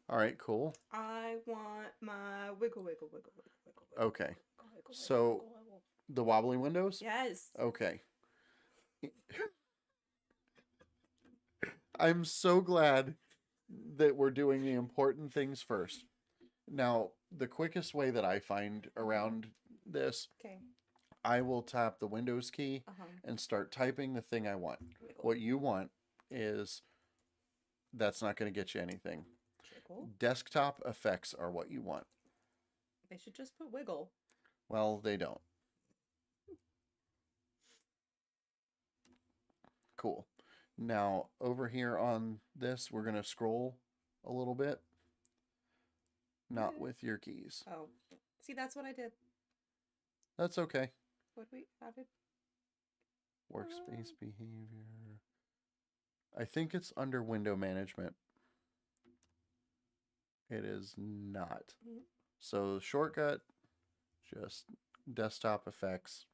A: All right, cool.
B: I want my wiggle, wiggle, wiggle, wiggle, wiggle, wiggle.
A: Okay.
B: Wiggle, wiggle,
A: So
B: wiggle, wiggle.
A: the wobbly windows?
B: Yes.
A: Okay. I'm so glad that we're doing the important things first. Now, the quickest way that I find around this,
B: Okay.
A: I will tap the Windows key and start typing the thing I want.
B: Wiggle.
A: What you want is, that's not going to get you anything.
B: Jiggle.
A: Desktop effects are what you want.
B: They should just put wiggle.
A: Well, they don't. Cool. Now, over here on this, we're going to scroll a little bit. Not with your keys.
B: Oh, see, that's what I did.
A: That's okay.
B: What we added?
A: Workspace behavior. I think it's under window management. It is not. So shortcut, just desktop effects.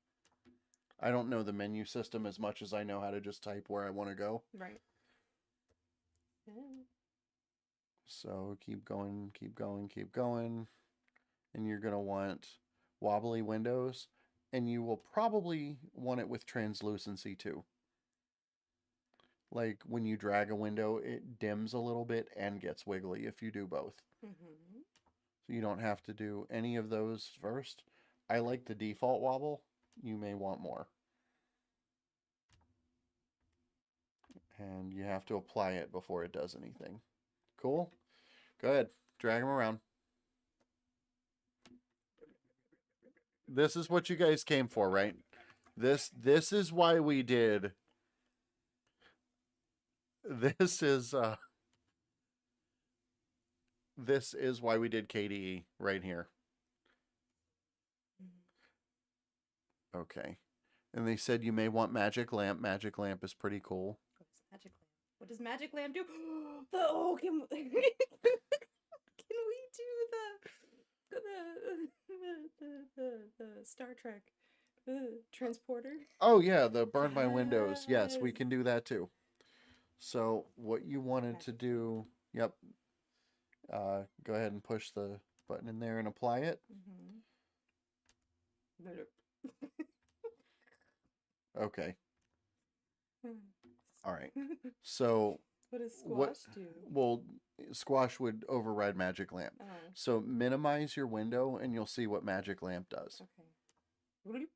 A: I don't know the menu system as much as I know how to just type where I want to go.
B: Right.
A: So keep going, keep going, keep going. And you're going to want wobbly windows. And you will probably want it with translucency too. Like when you drag a window, it dims a little bit and gets wiggly if you do both. So you don't have to do any of those first. I like the default wobble. You may want more. And you have to apply it before it does anything. Cool? Go ahead. Drag them around. This is what you guys came for, right? This is why we did. This is why we did KDE right here. Okay. And they said you may want Magic Lamp. Magic Lamp is pretty cool.
B: What's Magic Lamp? What does Magic Lamp do? Can we do the Star Trek transporter?
A: Oh yeah, the burn my windows. Yes, we can do that too. So what you wanted to do, yep. Go ahead and push the button in there and apply it. Okay. All right. So
B: what does squash do?
A: Well, squash would override Magic Lamp.
B: Oh.
A: So minimize your window and you'll see what Magic Lamp does.
B: Okay.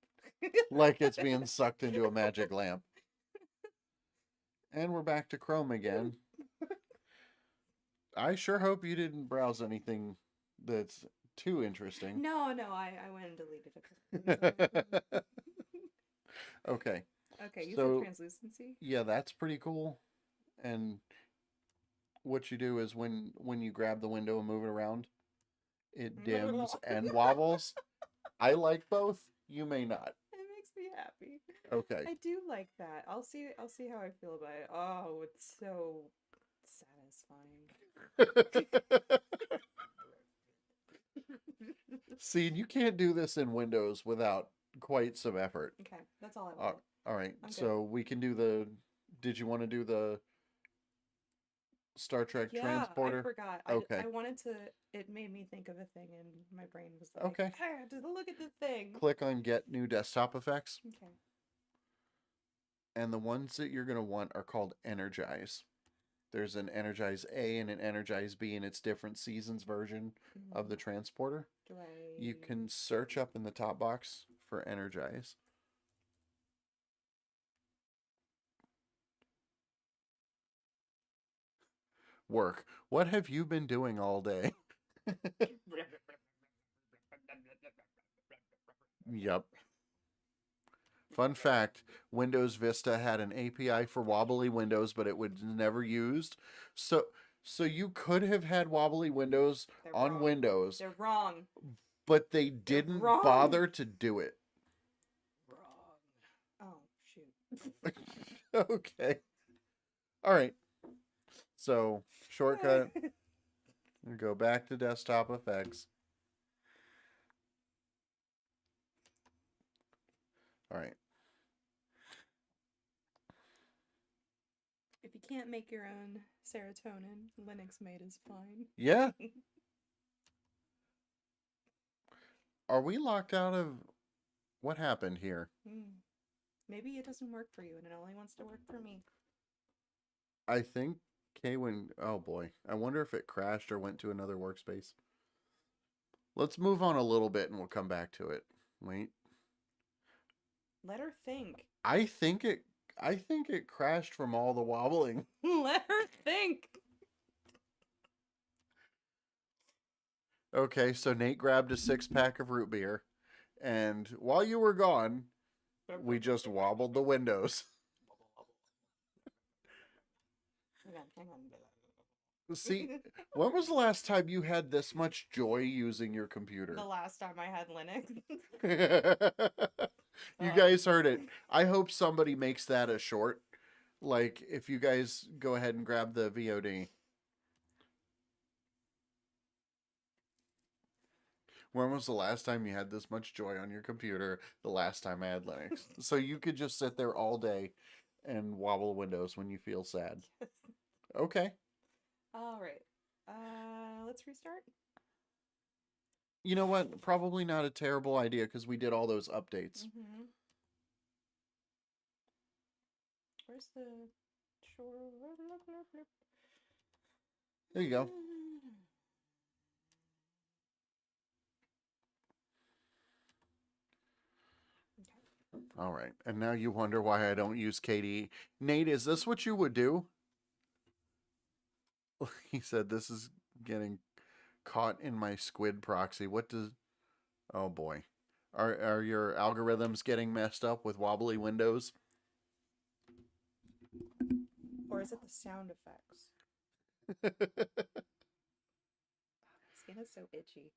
A: Like it's being sucked into a magic lamp. And we're back to Chrome again. I sure hope you didn't browse anything that's too interesting.
B: No, I went and deleted it.
A: Okay.
B: Okay, you said translucency?
A: Yeah, that's pretty cool. And what you do is when you grab the window and move it around, it dims and wobbles. I like both. You may not.
B: It makes me happy.
A: Okay.
B: I do like that. I'll see how I feel about it. Oh, it's so satisfying.
A: See, you can't do this in Windows without quite some effort.
B: Okay, that's all I want.
A: All right, so we can do the. Did you want to do the Star Trek transporter?
B: I forgot.
A: Okay.
B: I wanted to. It made me think of a thing, and my brain was like,
A: okay.
B: I have to look at the thing.
A: Click on Get New Desktop Effects.
B: Okay.
A: And the ones that you're going to want are called Energize. There's an Energize A and an Energize B, and it's different seasons version of the transporter. You can search up in the top box for Energize. Work. What have you been doing all day? Yep. Fun fact, Windows Vista had an API for wobbly windows, but it was never used. So you could have had wobbly windows
B: They're
A: on
B: wrong.
A: Windows,
B: They're wrong.
A: but they didn't
B: wrong.
A: bother to do it.
B: Wrong. Oh, shoot.
A: Okay. All right. So, shortcut, go back to desktop effects. All right.
B: If you can't make your own serotonin, Linux made is fine.
A: Yeah. Are we locked out of what happened here?
B: Maybe it doesn't work for you and it only wants to work for me.
A: I think oh boy. I wonder if it crashed or went to another workspace. Let's move on a little bit and we'll come back to it. Wait.
B: Let her think.
A: I think it crashed from all the wobbling.
B: Let her think.
A: Okay, so Nate grabbed a 6-pack of root beer, and while you were gone, we just wobbled the windows.
B: Hang on.
A: See, when was the last time you had this much joy using your computer?
B: The last time I had Linux.
A: You guys heard it. I hope somebody makes that a short. Like, if you guys go ahead and grab the VOD. When was the last time you had this much joy on your computer? The last time I had Linux. So you could just sit there all day and wobble windows when you feel sad. Okay.
B: All right. Let's restart.
A: You know what? Probably not a terrible idea because we did all those updates.
B: Where's the shore?
A: There you go. All right. And now you wonder why I don't use KDE. Nate, is this what you would do? He said, this is getting caught in my squid proxy. What does... Oh, boy. Are your algorithms getting messed up with wobbly windows?
B: Or is it the sound effects? Skin is so itchy.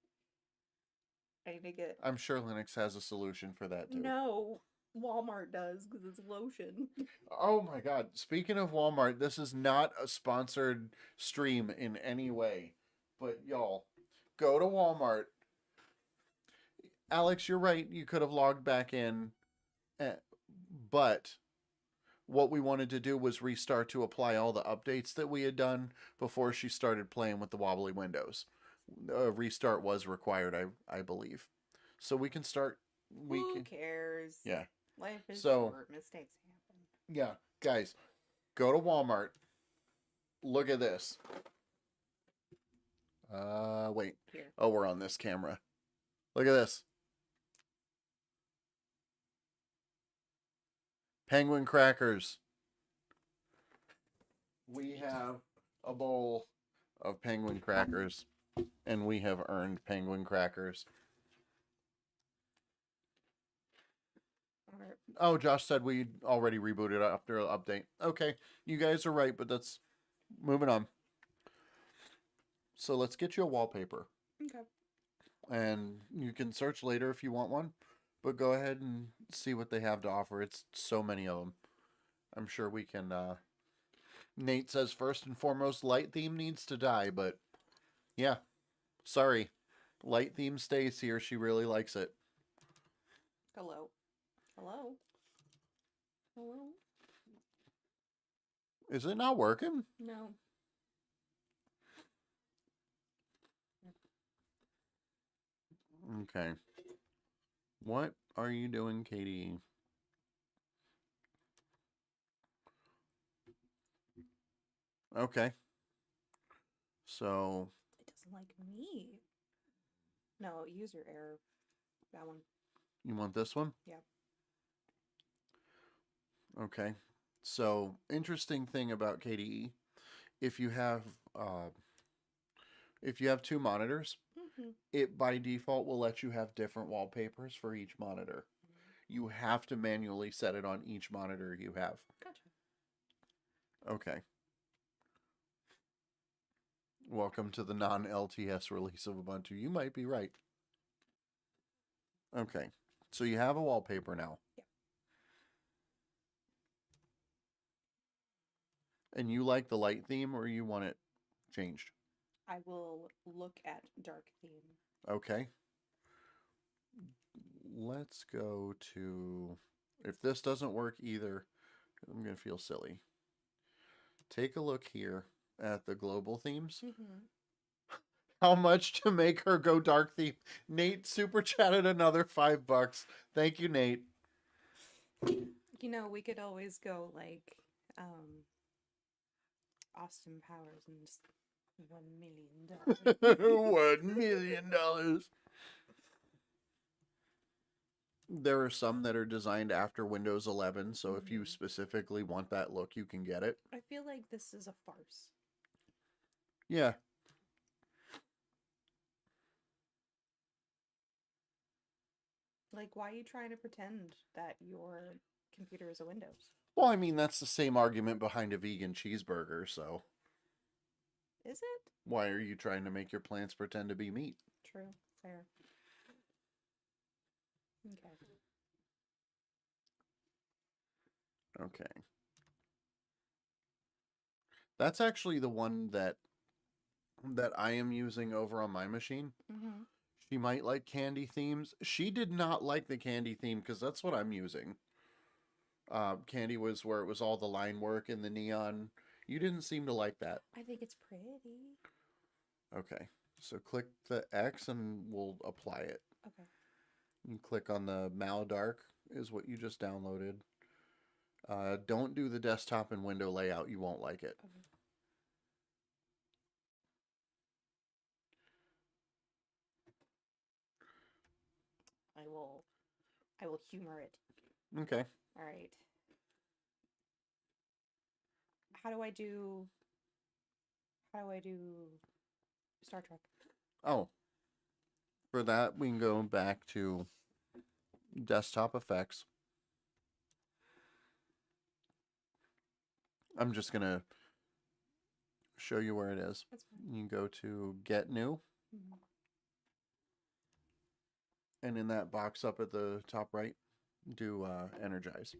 B: I need to get...
A: I'm sure Linux has a solution for that, too.
B: No. Walmart does, because it's lotion.
A: Oh my god. Speaking of Walmart, this is not a sponsored stream in any way. But y'all, go to Walmart. Alex, you're right. You could have logged back in. But what we wanted to do was restart to apply all the updates that we had done before she started playing with the wobbly windows. A restart was required, I believe. So we can start.
B: Who cares?
A: Yeah.
B: Life is short. Mistakes happen.
A: Yeah. Guys, go to Walmart. Look at this. Wait.
B: Here.
A: Oh, we're on this camera. Look at this. Penguin crackers. We have a bowl of penguin crackers, and we have earned penguin crackers. Oh, Josh said we already rebooted after an update. Okay, you guys are right, but that's moving on. So let's get you a wallpaper.
B: Okay.
A: And you can search later if you want one, but go ahead and see what they have to offer. It's so many of them. I'm sure we can... Nate says, first and foremost, light theme needs to die, but yeah, sorry. Light theme stays here. She really likes it.
B: Hello. Hello. Hello.
A: Is it not working?
B: No.
A: Okay. What are you doing, Katie? Okay. So...
B: It doesn't like me. No, user error. That one.
A: You want this one?
B: Yeah.
A: Okay. So, interesting thing about KDE, if you have two monitors, it by default will let you have different wallpapers for each monitor. You have to manually set it on each monitor you have.
B: Gotcha.
A: Okay. Welcome to the non-LTS release of Ubuntu. You might be right. Okay. So you have a wallpaper now.
B: Yeah.
A: And you like the light theme or you want it changed?
B: I will look at dark theme.
A: Okay. Let's go to... If this doesn't work either, I'm going to feel silly. Take a look here at the global themes. How much to make her go dark theme? Nate super chatted another $5. Thank you, Nate.
B: You know, we could always go like Austin Powers and just $1 million.
A: $1 million. There are some that are designed after Windows 11, so if you specifically want that look, you can get it.
B: I feel like this is a farce.
A: Yeah.
B: Like, why are you trying to pretend that your computer is a Windows?
A: Well, I mean, that's the same argument behind a vegan cheeseburger, so...
B: Is it?
A: Why are you trying to make your plants pretend to be meat?
B: True. Fair. Okay.
A: Okay. That's actually the one that I am using over on my machine. She might like candy themes. She did not like the candy theme because that's what I'm using. Candy was where it was all the line work and the neon. You didn't seem to like that.
B: I think it's pretty.
A: Okay. So click the X and we'll apply it.
B: Okay.
A: You click on the Maldark is what you just downloaded. Don't do the desktop and window layout. You won't like it.
B: Okay. I will humor it.
A: Okay.
B: All right. How do I do Star Trek?
A: Oh. For that, we can go back to desktop effects. I'm just going to show you where it is.
B: That's fine.
A: You go to Get New. And in that box up at the top right, do Energize.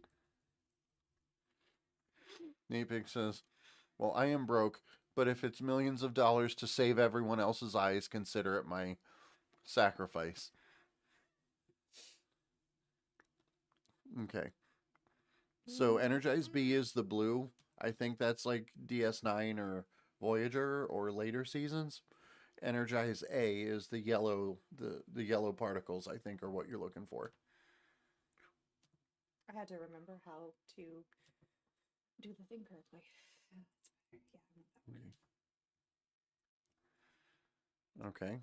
A: Napig says, well, I am broke, but if it's millions of dollars to save everyone else's eyes, consider it my sacrifice. Okay. So Energize B is the blue. I think that's like DS9 or Voyager or later seasons. Energize A is the yellow, the yellow particles, I think, are what you're looking for.
B: I had to remember how to do the thing correctly.
A: Yeah. Okay.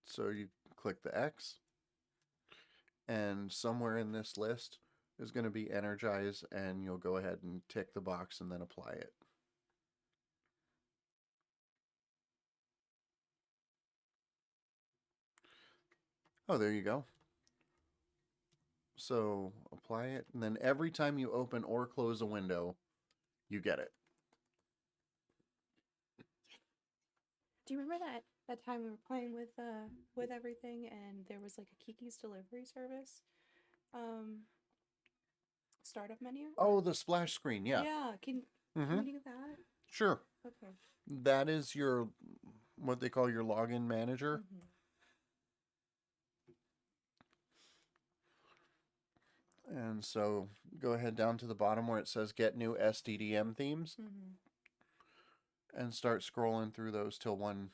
A: So you click the X, and somewhere in this list is going to be Energize, and you'll go ahead and tick the box and then apply it. Oh, there you go. So apply it, and then every time you open or close a window, you get it.
B: Do you remember that time we were playing with everything and there was like a Kiki's delivery service? Startup menu?
A: Oh, the splash screen, yeah.
B: Yeah, can we do that?
A: Sure.
B: Okay.
A: That is your, what they call your login manager. And so go ahead down to the bottom where it says Get New SDDM Themes. And start scrolling through those till one,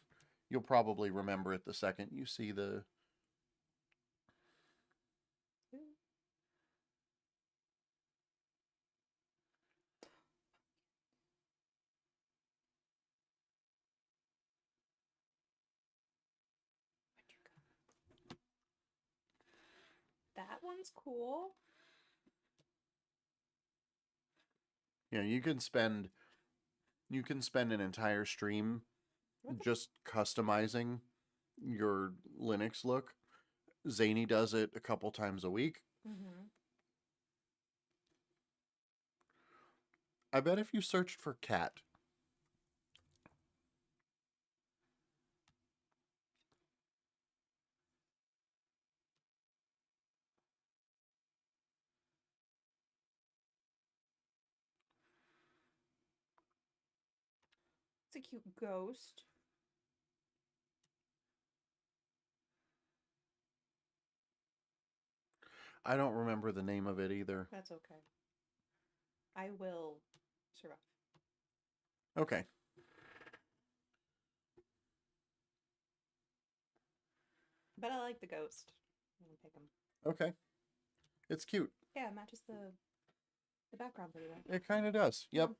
A: you'll probably remember it the second you see the...
B: That one's cool.
A: Yeah, you can spend an entire stream just customizing your Linux look. Zany does it a couple times a week.
B: Mm-hmm.
A: I bet if you searched for cat,
B: It's a cute ghost.
A: I don't remember the name of it either.
B: That's okay. I will survive.
A: Okay.
B: But I like the ghost. I'm gonna pick him.
A: Okay. It's cute.
B: Yeah, it matches the background pretty well.
A: It kind of does. Yep.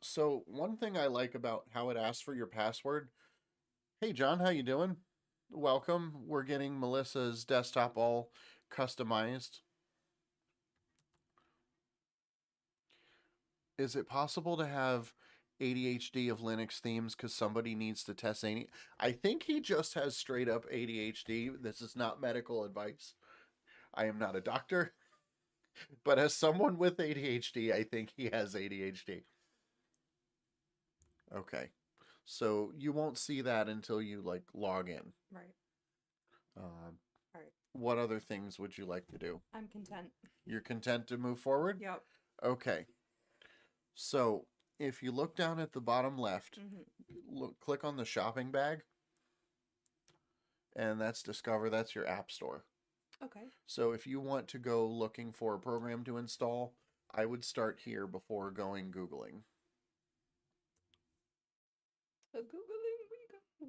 A: So one thing I like about how it asks for your password. Hey John, how you doing? Welcome. We're getting Melissa's desktop all customized. Is it possible to have ADHD of Linux themes because somebody needs to test any? I think he just has straight up ADHD. This is not medical advice. I am not a doctor. But as someone with ADHD, I think he has ADHD. Okay. So you won't see that until you like log in.
B: Right.
A: Um,
B: All right.
A: what other things would you like to do?
B: I'm content.
A: You're content to move forward?
B: Yep.
A: Okay. So if you look down at the bottom left, click on the shopping bag, and that's Discover. That's your app store.
B: Okay.
A: So if you want to go looking for a program to install, I would start here before going Googling.
B: Googling we go.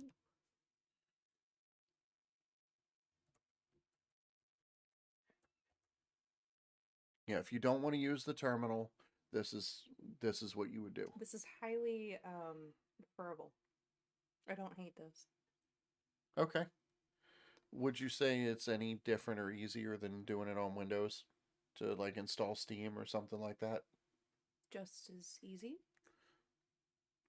A: Yeah, if you don't want to use the terminal, this is what you would do.
B: This is highly preferable. I don't hate this.
A: Okay. Would you say it's any different or easier than doing it on Windows to like install Steam or something like that?
B: Just as easy?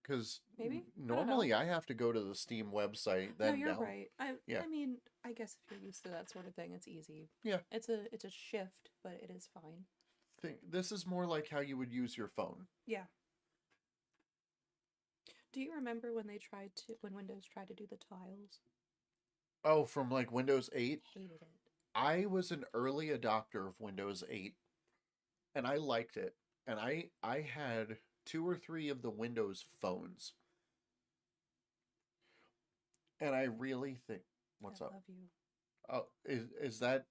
A: Because
B: Maybe?
A: normally I have to go to the Steam website,
B: No,
A: then
B: you're
A: down.
B: right.
A: Yeah.
B: I mean, I guess if you're used to that sort of thing, it's easy.
A: Yeah.
B: It's a shift, but it is fine.
A: This is more like how you would use your phone.
B: Yeah. Do you remember when Windows tried to do the tiles?
A: Oh, from like Windows 8?
B: Hated it.
A: I was an early adopter of Windows 8 and I liked it. And I had 2 or 3 of the Windows phones. And I really think what's
B: I
A: up?
B: love you.
A: Oh, is that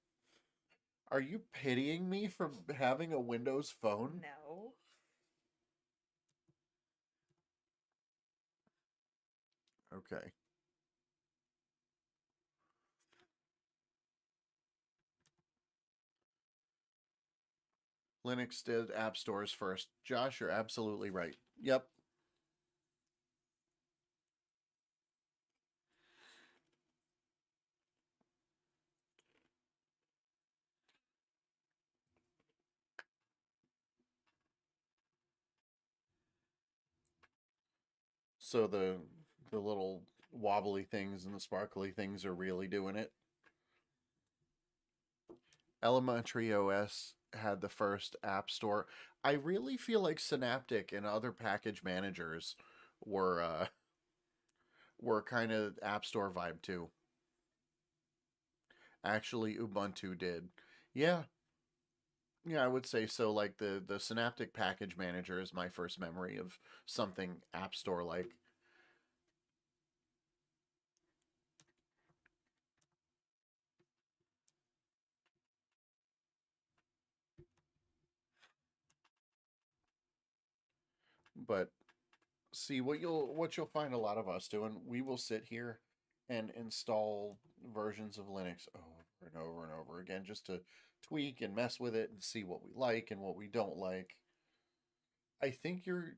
A: are you pitying me for having a Windows phone?
B: No.
A: Okay. Linux did app stores first. Josh, you're absolutely right. Yep. So the little wobbly things and the sparkly things are really doing it. Elementary OS had the first app store. I really feel like Synaptic and other package managers were kind of app store vibe too. Actually, Ubuntu did. Yeah. Yeah, I would say so. Like the Synaptic package manager is my first memory of something app store like. But see what you'll find a lot of us doing, we will sit here and install versions of Linux over and over and over again just to tweak and mess with it and see what we like and what we don't like. I think you're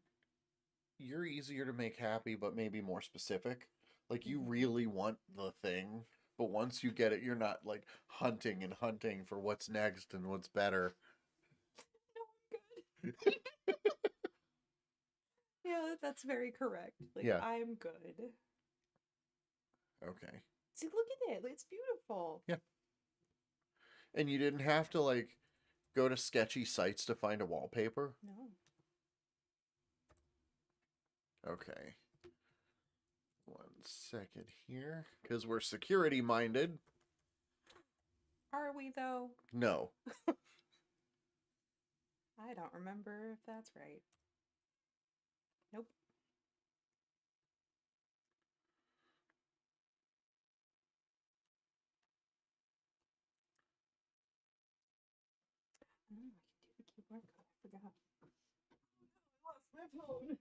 A: easier to make happy but maybe more specific. Like you really want the thing, but once you get it, you're not like hunting and hunting for what's next and what's better.
B: No, I'm good. Yeah, that's very correct. Like,
A: Yeah.
B: I'm good.
A: Okay.
B: See, look at it. It's beautiful.
A: Yeah. And you didn't have to, like, go to sketchy sites to find a wallpaper?
B: No.
A: Okay. 1 second here, because we're security minded.
B: Are we, though?
A: No.
B: I don't remember if that's right. Nope. Oh, I can do the keyboard code. I forgot. I lost my phone.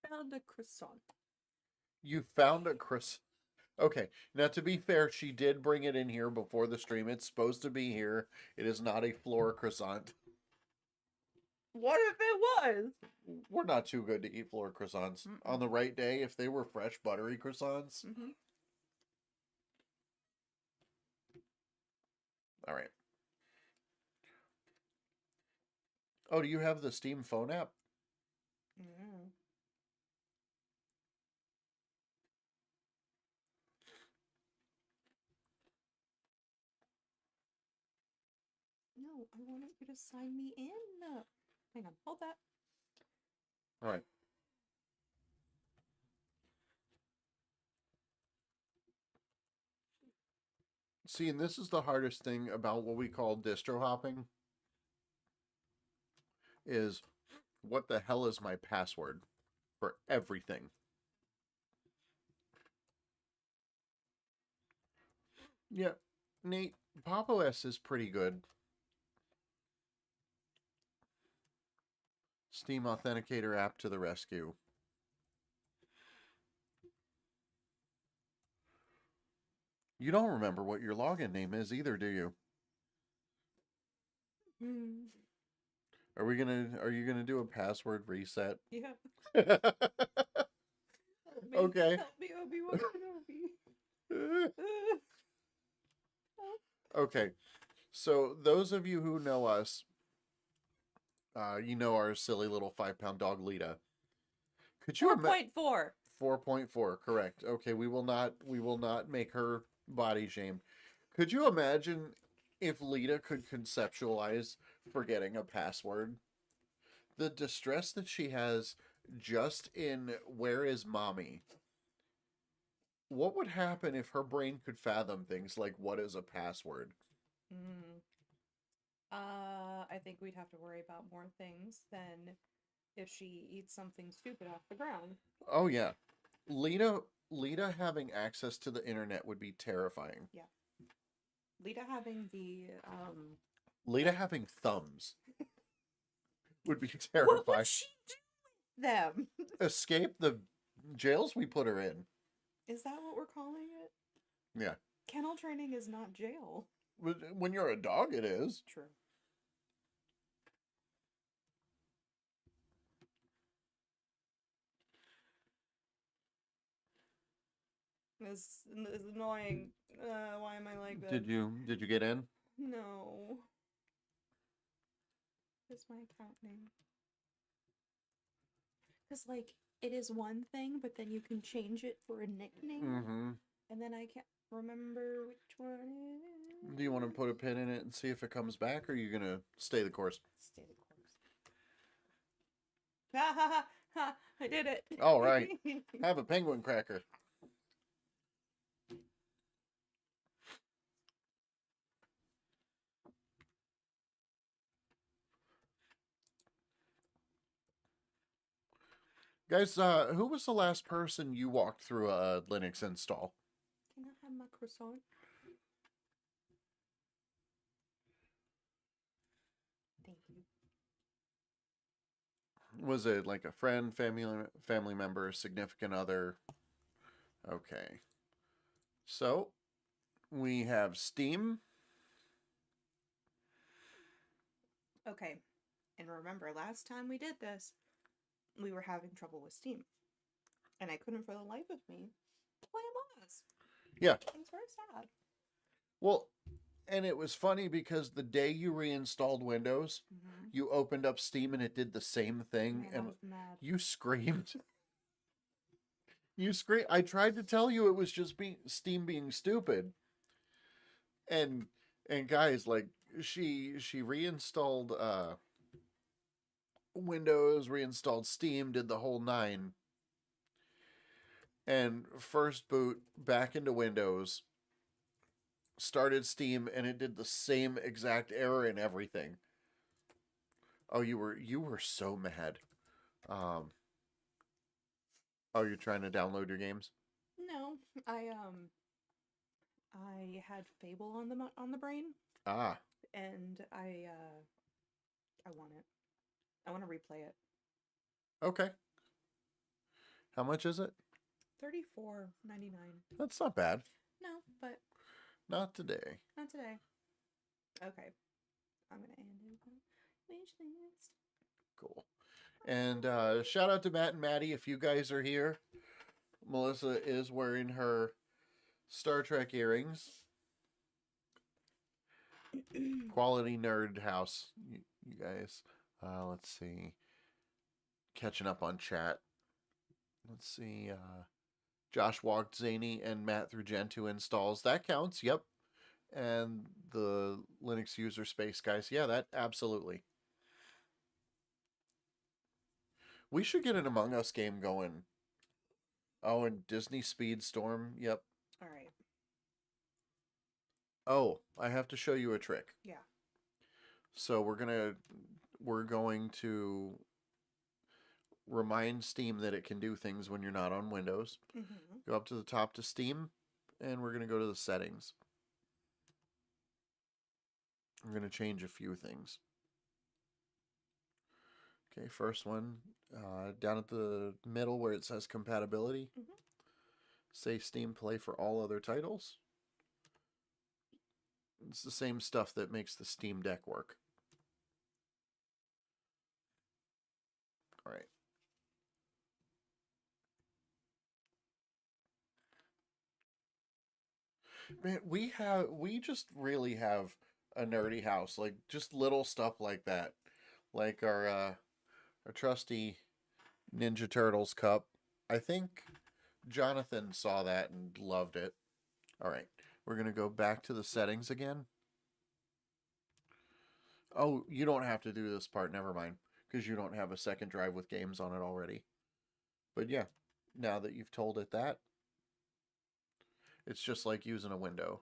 B: I found a croissant.
A: You found a croissant. Okay, now to be fair, she did bring it in here before the stream. It's supposed to be here. It is not a floor croissant.
B: What if it was?
A: We're not too good to eat floor croissants. On the right day, if they were fresh, buttery croissants. All right. Oh, do you have the Steam phone app?
B: Mm. No, I wanted you to sign me in. Hang on, hold that.
A: All right. See, and this is the hardest thing about what we call distro hopping, is what the hell is my password for everything? Yeah, Nate, Pop! OS is pretty good. Steam Authenticator app to the rescue. You don't remember what your login name is either, do you? Are you gonna do a password reset?
B: Yeah.
A: Okay.
B: Help me, Obi-Wan Kenobi.
A: Okay. So those of you who know us, you know our silly little 5-pound dog Lita. Could you
B: 4.4.
A: 4.4, correct. Okay, we will not make her body shamed. Could you imagine if Lita could conceptualize forgetting a password? The distress that she has just in Where Is Mommy? What would happen if her brain could fathom things like what is a password?
B: I think we'd have to worry about more things than if she eats something stupid off the ground.
A: Oh yeah. Lita having access to the internet would be terrifying.
B: Yeah. Lita having the
A: Lita having thumbs would be terrifying.
B: What would she do with them?
A: Escape the jails we put her in.
B: Is that what we're calling it?
A: Yeah.
B: Kennel training is not jail.
A: When you're a dog, it is.
B: True. This is annoying. Why am I like that?
A: Did you get in?
B: No. What's my account name? Because, like, it is one thing, but then you can change it for a nickname. And then I can't remember which one it is.
A: Do you want to put a pin in it and see if it comes back, or are you going to stay the course?
B: Stay the course. Ha ha ha ha! I did it!
A: All right. Have a penguin cracker. Guys, who was the last person you walked through a Linux install?
B: Can I have my croissant? Thank you.
A: Was it like a friend, family member, significant other? Okay. So, we have Steam.
B: Okay. And remember, last time we did this, we were having trouble with Steam. And I couldn't for the life of me play Among Us.
A: Yeah.
B: It was very sad.
A: Well,
C: And it was funny because the day you reinstalled Windows, you opened up Steam and it did the same thing,
B: Man, I
C: and
B: was mad.
C: you screamed. You screamed. I tried to tell you it was just Steam being stupid. And guys, like she reinstalled Windows, reinstalled Steam, did the whole nine. And first boot back into Windows, started Steam, and it did the same exact error and everything. Oh, you were so mad. Oh, you're trying to download your games?
B: No, I had Fable on the brain,
C: Ah,
B: and I want it. I want to replay it.
C: okay. How much is it?
B: $34.99.
C: That's not bad.
B: No, but
C: Not today.
B: not today. Okay, I'm gonna end it. Wish list.
C: Cool. And shout out to Matt and Maddie if you guys are here. Melissa is wearing her Star Trek earrings. Quality nerd house, you guys. Let's see. Catching up on chat. Let's see. Josh walked Zany and Matt through Gentoo installs. That counts. Yep. And the Linux user space guys. Yeah, that absolutely. We should get an Among Us game going. Oh, and Disney Speedstorm. Yep.
B: All right.
C: Oh, I have to show you a trick.
B: Yeah.
C: So we're going to remind Steam that it can do things when you're not on Windows. Go up to the top to Steam, and we're going to go to the settings. I'm going to change a few things. Okay, first one, down at the middle where it says compatibility. Say Steam Play for all other titles. It's the same stuff that makes the Steam Deck work. All right. Man, we just really have a nerdy house, like just little stuff like that. Like our trusty Ninja Turtles cup. I think Jonathan saw that and loved it. All right. We're going to go back to the settings again. Oh, you don't have to do this part. Never mind. Because you don't have a second drive with games on it already. But yeah, now that you've told it that, it's just like using a window.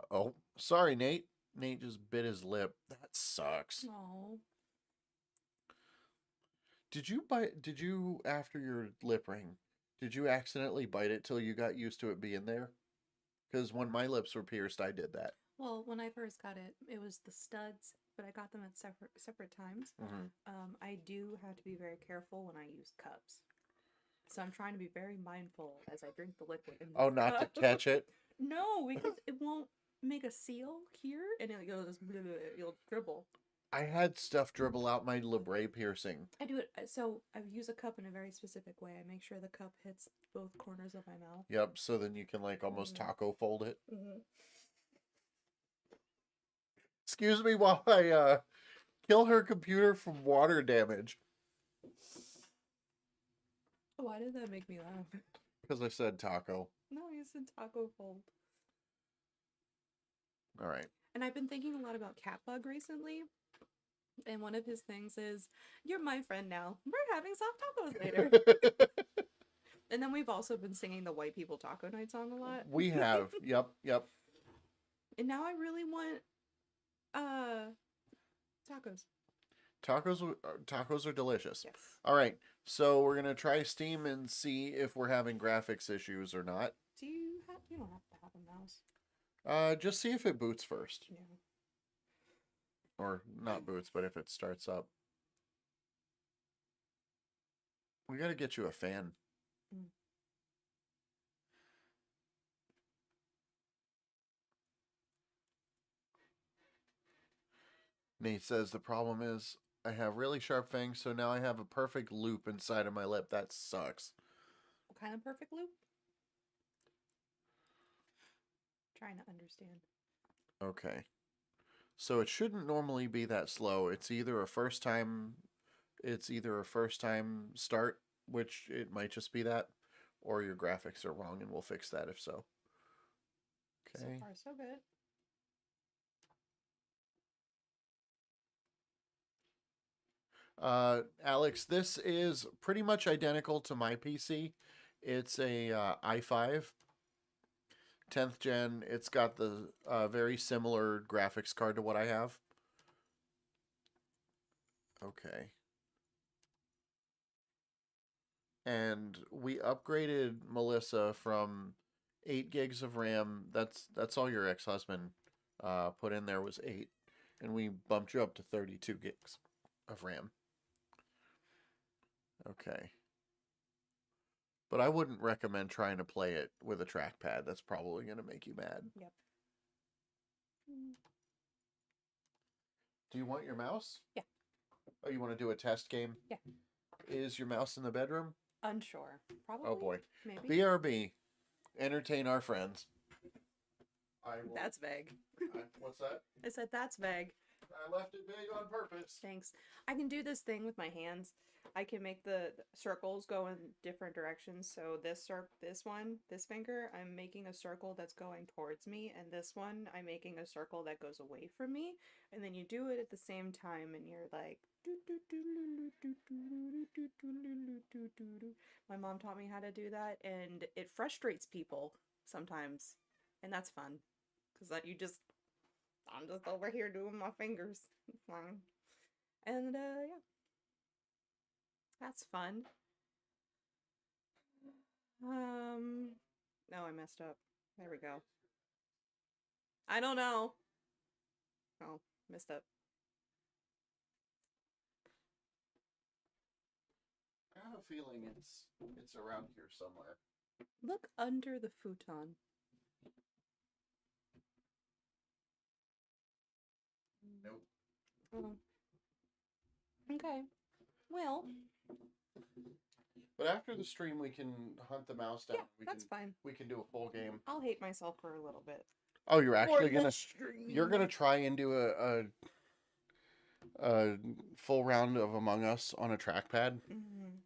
C: Oh, sorry, Nate. Nate just bit his lip. That sucks.
B: Oh.
C: Did you, after your lip ring, did you accidentally bite it till you got used to it being there? Because when my lips were pierced, I did that.
B: Well, when I first got it, it was the studs, but I got them at separate times. I do have to be very careful when I use cups. So I'm trying to be very mindful as I drink the liquid.
C: Oh, not to catch it?
B: No, because it won't make a seal here, and it goes, you'll dribble.
C: I had stuff dribble out my labret piercing.
B: I do it, so I use a cup in a very specific way. I make sure the cup hits both corners of my mouth.
C: Yep, so then you can like almost taco fold it. Excuse me while I kill her computer from water damage.
B: Why did that make me laugh?
C: Because I said taco.
B: No, you said taco fold.
C: All right.
B: And I've been thinking a lot about Catbug recently. And one of his things is, you're my friend now. We're having soft tacos later. And then we've also been singing the White People Taco Night song a lot.
C: We have. Yep.
B: And now I really want tacos.
C: Tacos are delicious.
B: Yes.
C: All right. So we're going to try Steam and see if we're having graphics issues or not.
B: You don't have to have a mouse.
C: Just see if it boots first.
B: Yeah.
C: Or not boots, but if it starts up. We got to get you a fan. Nate says the problem is I have really sharp fangs, so now I have a perfect loop inside of my lip. That sucks.
B: What kind of perfect loop? trying to understand.
C: Okay. So it shouldn't normally be that slow. It's either a first time start, which it might just be that, or your graphics are wrong and we'll fix that if so.
B: So
C: Okay.
B: far, so good.
C: Alex, this is pretty much identical to my PC. It's a i5 10th gen. It's got the very similar graphics card to what I have. Okay. And we upgraded Melissa from 8 gigs of RAM. That's all your ex-husband put in there was 8, and we bumped you up to 32 gigs of RAM. Okay. But I wouldn't recommend trying to play it with a trackpad. That's probably going to make you mad.
B: Yep.
C: Do you want your mouse?
B: Yeah.
C: Oh, you want to do a test game?
B: Yeah.
C: Is your mouse in the bedroom?
B: Unsure. Probably.
C: Oh boy.
B: Maybe.
C: BRB. Entertain our friends.
B: That's vague.
C: What's that?
B: I said that's vague.
C: I left it vague on purpose.
B: Thanks. I can do this thing with my hands. I can make the circles go in different directions. So this finger, I'm making a circle that's going towards me, and this one, I'm making a circle that goes away from me. And then you do it at the same time, and you're like, my mom taught me how to do that, and it frustrates people sometimes, and that's fun, because I'm just over here doing my fingers. It's fine. And yeah. That's fun. No, I messed up. There we go. I don't know. Oh, messed up.
C: I have a feeling it's around here somewhere.
B: Look under the futon.
C: Nope.
B: Oh. Okay. Well.
C: But after the stream, we can hunt the mouse down.
B: Yeah, that's fine.
C: We can do a full game.
B: I'll hate myself for a little bit.
C: Oh, you're gonna try and do a full round of Among Us on a trackpad?
B: Mm-hmm.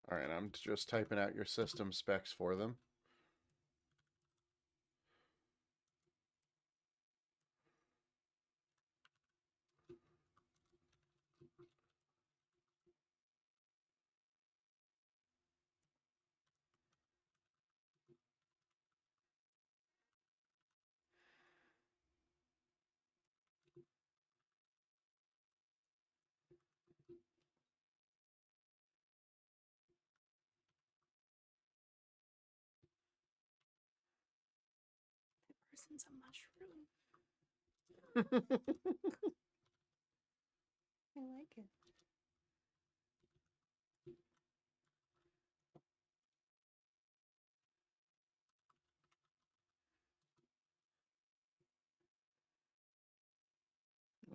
A: All right, I'm just typing out your system specs for them.
B: That person's a mushroom. I like it.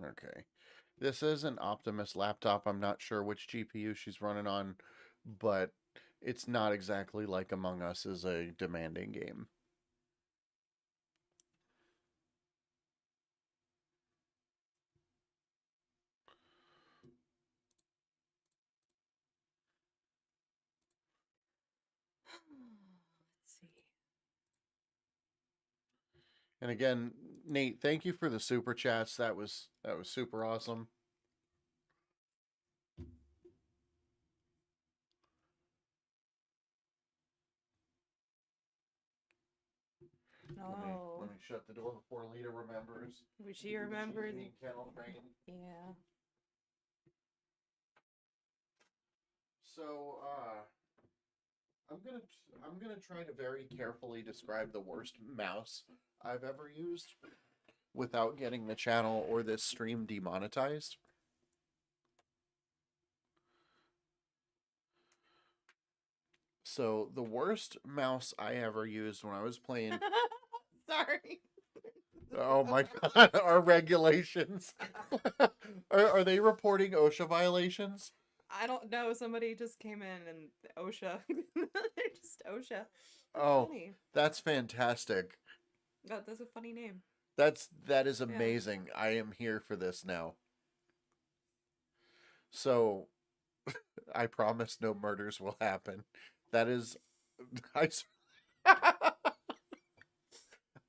A: Okay. This is an Optimus laptop. I'm not sure which GPU she's running on, but it's not exactly like Among Us is a demanding game.
B: Let's see.
A: And again, Nate, thank you for the super chats. That was super awesome.
B: No.
C: Let me shut the door before Lita remembers.
B: Which she remembers.
C: Kennel train.
B: Yeah.
C: So, I'm gonna try to very carefully describe the worst mouse I've ever used without getting the channel or this stream demonetized. So the worst mouse I ever used when I was playing.
B: Sorry.
C: Oh my god, our regulations. Are they reporting OSHA violations?
B: I don't know. Somebody just came in and OSHA. They're just OSHA. That's
C: Oh,
B: funny.
C: that's fantastic.
B: That's a funny name.
C: That is amazing. I am here for this now. So I promise no murders will happen. That is I s-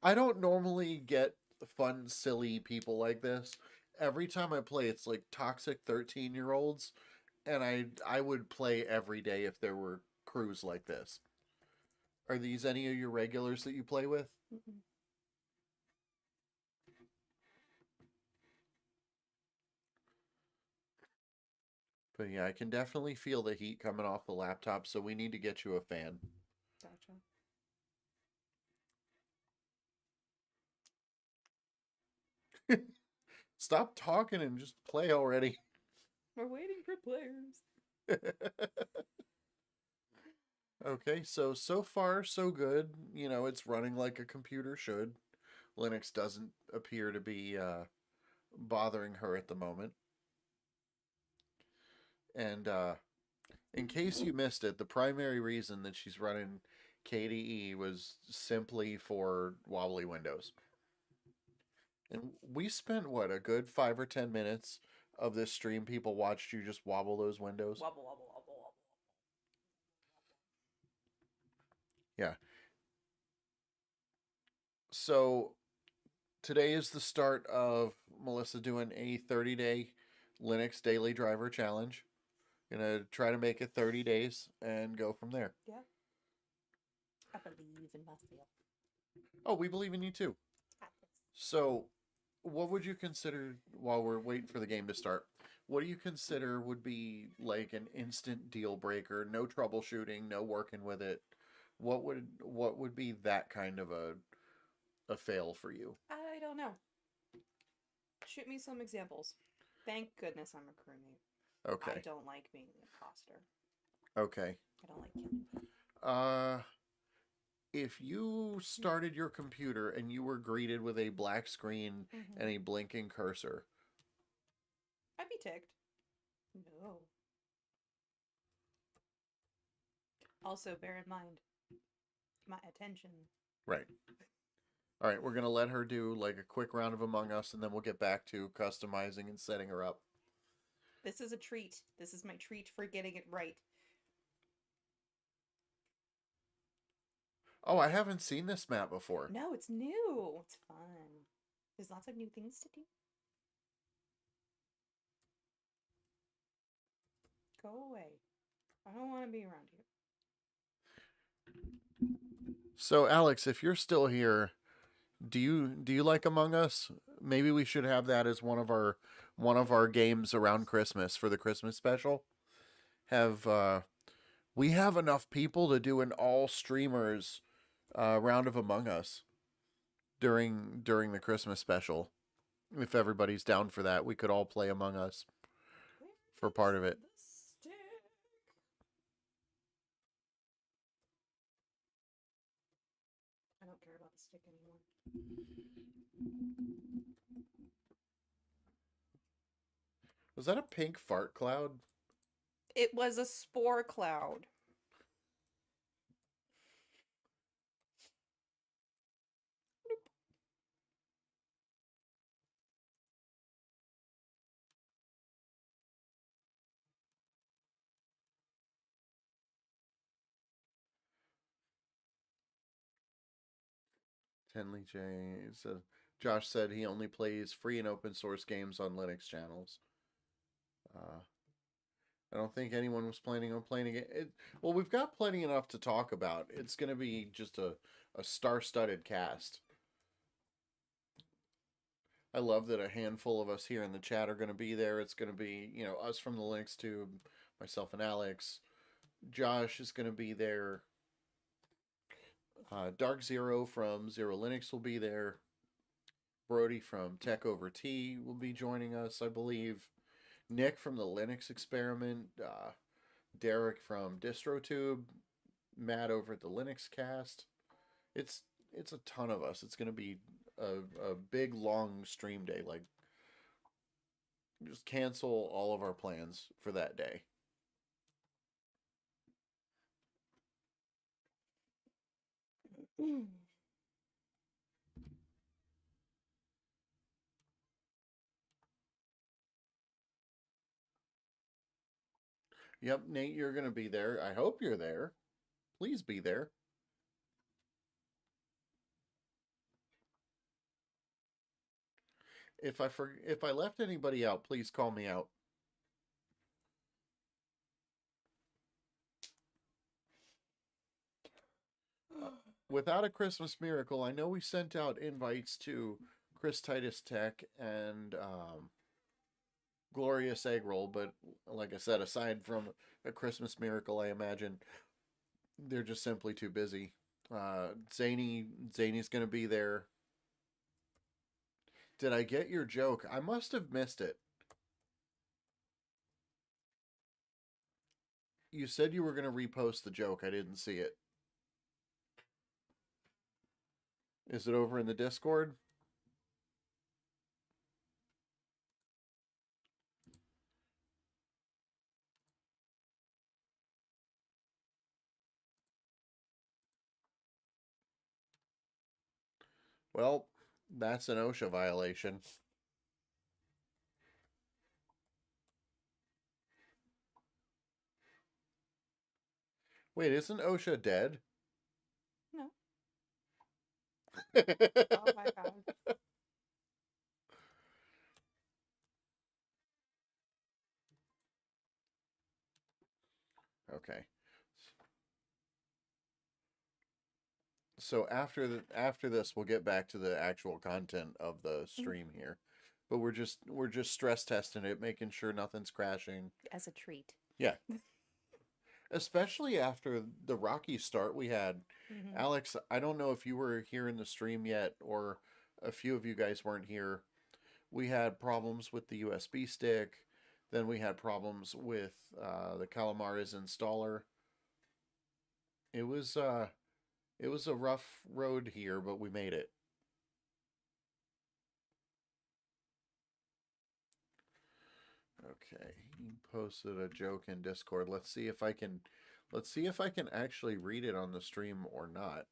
C: I don't normally get fun silly people like this. Every time I play it's like toxic 13-year-olds and I would play every day if there were crews like this. Are these any of your regulars that you play with?
B: Mm-mm.
C: But yeah, I can definitely feel the heat coming off the laptop, so we need to get you a fan.
B: Gotcha.
C: Stop talking and just play already.
B: We're waiting for players.
C: Okay, so far so good. You know, it's running like a computer should. Linux doesn't appear to be bothering her at the moment. And in case you missed it, the primary reason that she's running KDE was simply for wobbly windows. And we spent, what, a good 5 or 10 minutes of this stream. People watched you just wobble those windows.
B: Wobble, wobble, wobble, wobble.
C: Yeah. So today is the start of Melissa doing a 30-day Linux daily driver challenge. Gonna try to make it 30 days and go from there.
B: Yeah. I believe in myself.
C: Oh, we believe in you too. So, what would you consider, while we're waiting for the game to start, what do you consider would be like an instant deal breaker, no troubleshooting, no working with it? What would be that kind of a fail for you?
B: I don't know. Shoot me some examples. Thank goodness I'm a crewmate. I
C: Okay.
B: don't like being an imposter.
C: Okay.
B: I don't like killing people.
C: If you started your computer and you were greeted with a black screen and a blinking cursor,
B: I'd be ticked. No. Also, bear in mind, my attention.
C: right. All right, we're going to let her do like a quick round of Among Us and then we'll get back to customizing and setting her up.
B: This is a treat. This is my treat for getting it right.
C: Oh, I haven't seen this map before.
B: No, it's new. It's fun. There's lots of new things to do. Go away. I don't want to be around you.
C: So, Alex, if you're still here, do you like Among Us? Maybe we should have that as one of our games around Christmas for the Christmas special. We have enough people to do an all streamers round of Among Us during the Christmas special. If everybody's down for that, we could all play Among Us for part of it.
B: I don't care about the stick anymore.
C: Was that a pink fart cloud?
B: It was a spore cloud.
C: Tenley J says Josh said he only plays free and open source games on Linux channels. I don't think anyone was planning on playing it. Well, we've got plenty enough to talk about. It's going to be just a star-studded cast. I love that a handful of us here in the chat are going to be there. It's going to be, us from the Linux Tube, myself and Alex. Josh is going to be there. Dark Zero from Zero Linux will be there. Brody from Tech Over Tea will be joining us, I believe. Nick from the Linux Experiment. Derek from DistroTube. Matt over at the Linux Cast. It's a ton of us. It's going to be a big long stream day. Like, just cancel all of our plans for that day. Yep, Nate, you're going to be there. I hope you're there. Please be there. If I left anybody out, please call me out. Without a Christmas Miracle, I know we sent out invites to Chris Titus Tech and Glorious Egg Roll, but like I said, aside from a Christmas Miracle, I imagine they're just simply too busy. Zany's going to be there. Did I get your joke? I must have missed it. You said you were going to repost the joke. I didn't see it. Is it over in the Discord? Well, that's an OSHA violation. Wait, isn't OSHA dead?
B: No.
C: Oh
B: my God.
C: Okay. So after this, we'll get back to the actual content of the stream here, but we're just stress testing it, making sure nothing's crashing.
B: As a treat.
C: Yeah. Especially after the rocky start we had. Alex, I don't know if you were here in the stream yet, or a few of you guys weren't here. We had problems with the USB stick. Then we had problems with the Calamares installer. It was a rough road here, but we made it. Okay, he posted a joke in Discord. Let's see if I can actually read it on the stream or not.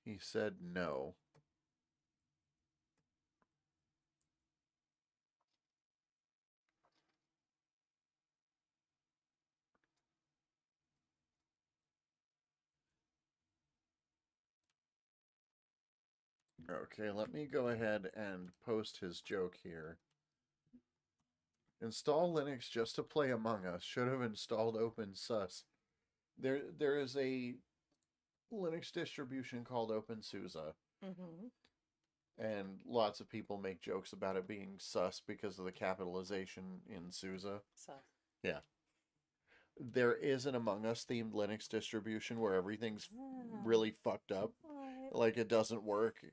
C: He said no. Okay, let me go ahead and post his joke here. Install Linux just to play Among Us. Should have installed OpenSUSE. There is a Linux distribution called OpenSUSE. And lots of people make jokes about it being sus because of the capitalization in SUSE.
B: Sus.
C: Yeah. There is an Among Us themed Linux distribution where everything's really fucked up.
B: What?
C: Like, it doesn't work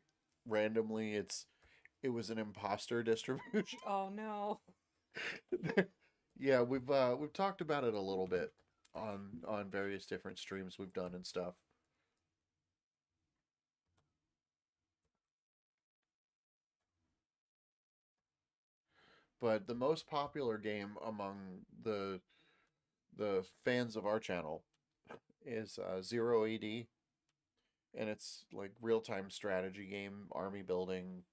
C: randomly. It was an imposter distribution.
B: Oh no.
C: Yeah, we've talked about it a little bit on various different streams we've done and stuff. But the most popular game among the fans of our channel is Zero AD, and it's like real-time strategy game, army building,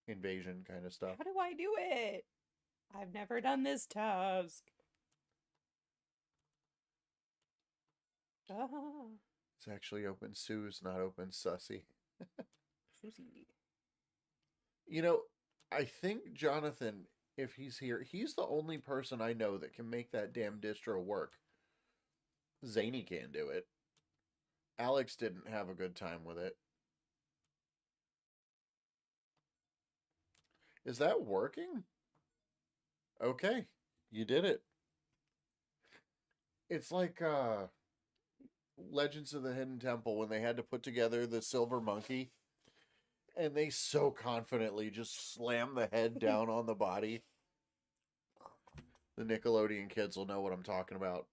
C: invasion kind of stuff.
B: How do I do it? I've never done this task.
C: It's actually OpenSUSE, not OpenSUSE.
B: Susie.
C: You know, I think Jonathan, if he's here, he's the only person I know that can make that damn distro work. Zany can't do it. Alex didn't have a good time with it. Is that working? Okay, you did it. It's like Legends of the Hidden Temple when they had to put together the silver monkey and they so confidently just slam the head down on the body. The Nickelodeon kids will know what I'm talking about.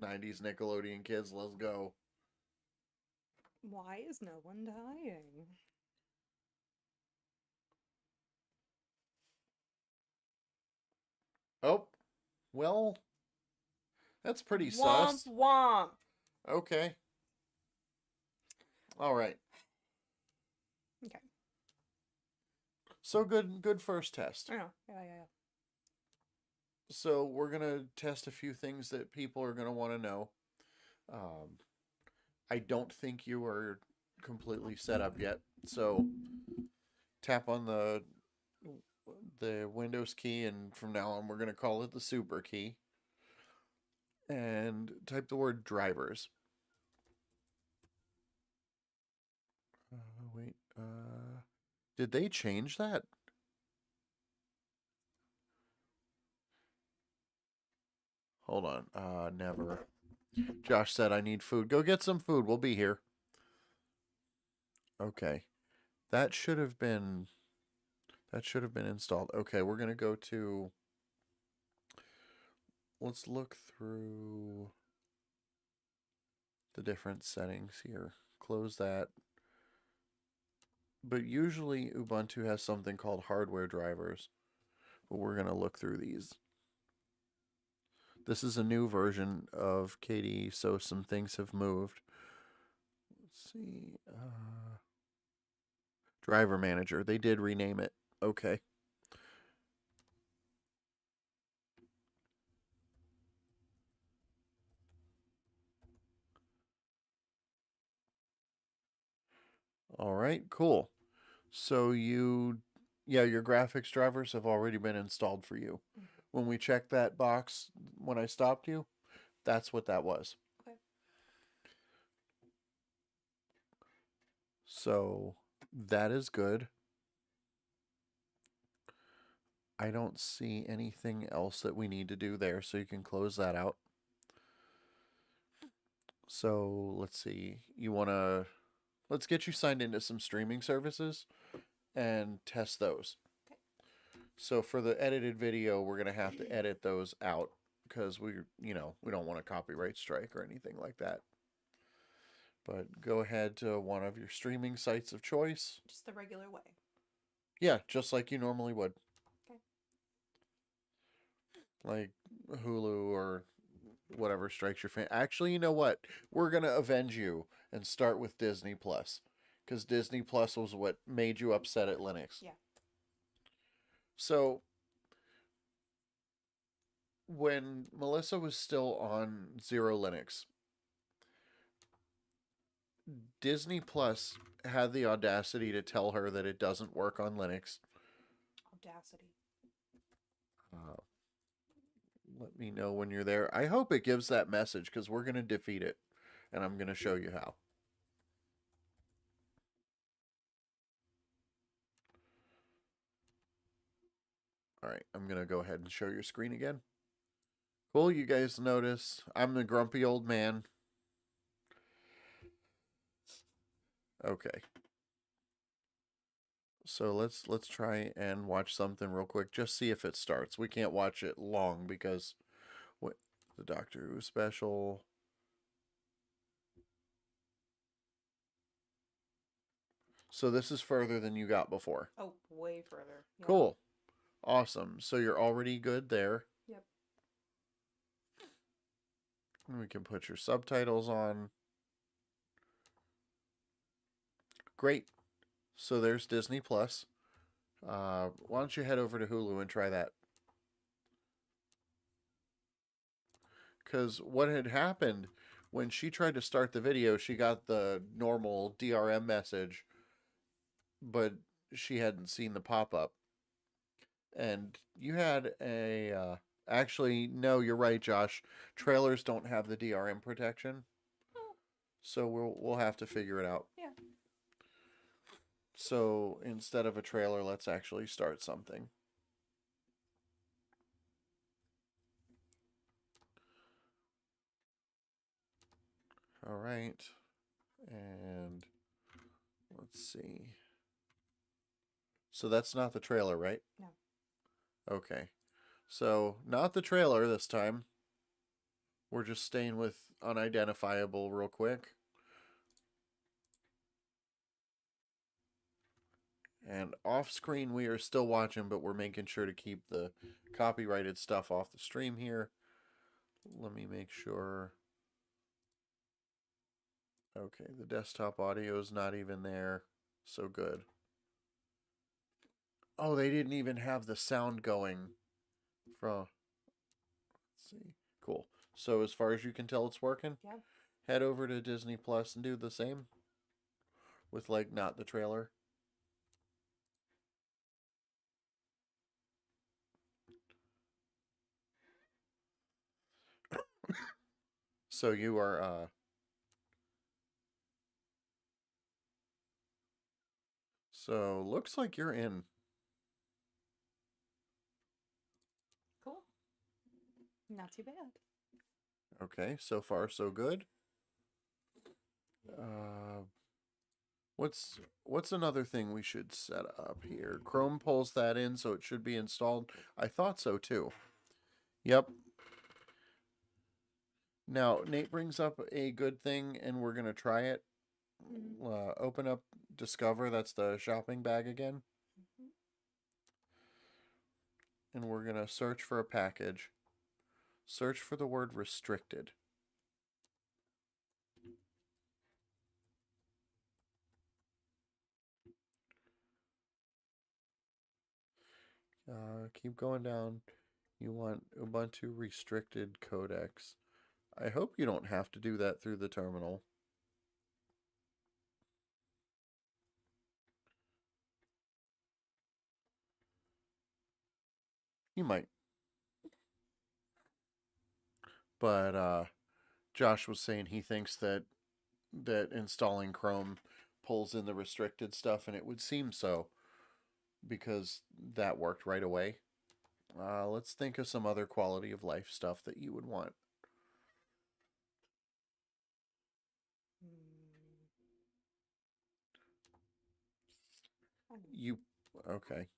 C: 90s Nickelodeon kids, let's go.
B: Why is no one dying?
C: Oh, well, that's pretty
B: Womp
C: sus.
B: womp.
C: Okay. All right.
B: Okay.
C: So good first test.
B: I know. Yeah.
C: So we're going to test a few things that people are going to want to know. I don't think you are completely set up yet. So tap on the Windows key, and from now on we're going to call it the super key. And type the word drivers. Wait, did they change that? Hold on. Never. Josh said I need food. Go get some food. We'll be here. Okay. That should have been installed. Okay, we're going to go to, let's look through the different settings here. Close that. But usually Ubuntu has something called hardware drivers. But we're going to look through these. This is a new version of KDE, so some things have moved. Let's see. Driver Manager. They did rename it. Okay. All right, cool. So your graphics drivers have already been installed for you.
B: Mm-hmm.
C: When we checked that box when I stopped you, that's what that was.
B: Okay.
C: So that is good. I don't see anything else that we need to do there, so you can close that out. So let's see. Let's get you signed into some streaming services and test those.
B: Okay.
C: So for the edited video, we're going to have to edit those out because we don't want a copyright strike or anything like that. But go ahead to one of your streaming sites of choice.
B: Just the regular way.
C: Yeah, just like you normally would.
B: Okay.
C: Like Hulu or whatever strikes your fan. Actually, you know what? We're going to avenge you and start with Disney Plus. Because Disney Plus was what made you upset at Linux.
B: Yeah.
C: So, when Melissa was still on Zero Linux, Disney Plus had the audacity to tell her that it doesn't work on Linux.
B: Audacity.
C: Let me know when you're there. I hope it gives that message because we're going to defeat it. And I'm going to show you how. All right, I'm going to go ahead and show your screen again. Cool, you guys notice I'm the grumpy old man. Okay. So let's try and watch something real quick. Just see if it starts. We can't watch it long because the Doctor Who special. So this is further than you got before.
B: Oh, way further. Yeah.
C: Cool. Awesome. So you're already good there.
B: Yep.
C: And we can put your subtitles on. Great. So there's Disney Plus. Why don't you head over to Hulu and try that? Because what had happened when she tried to start the video, she got the normal DRM message, but she hadn't seen the pop-up. And you had a... actually, no, you're right, Josh. Trailers don't have the DRM protection.
B: Oh.
C: So we'll have to figure it out.
B: Yeah.
C: So instead of a trailer, let's actually start something. All right. And let's see. So that's not the trailer, right?
B: No.
C: Okay. So not the trailer this time. We're just staying with unidentifiable real quick. And off screen, we are still watching, but we're making sure to keep the copyrighted stuff off the stream here. Let me make sure. Okay, the desktop audio is not even there. So good. Oh, they didn't even have the sound going from. Let's see. Cool. So as far as you can tell, it's working.
B: Yeah.
C: Head over to Disney Plus and do the same with like not the trailer. So you are so looks like you're in.
B: Cool. Not too bad.
C: Okay, so far so good. Uh what's another thing we should set up here? Chrome pulls that in, so it should be installed. I thought so too. Yep. Now, Nate brings up a good thing, and we're going to try it. Open up Discover. That's the shopping bag again. And we're going to search for a package. Search for the word restricted. Keep going down. You want Ubuntu restricted codecs. I hope you don't have to do that through the terminal. You might. But Josh was saying he thinks that installing Chrome pulls in the restricted stuff, and it would seem so because that worked right away. Let's think of some other quality of life stuff that you would want. You okay?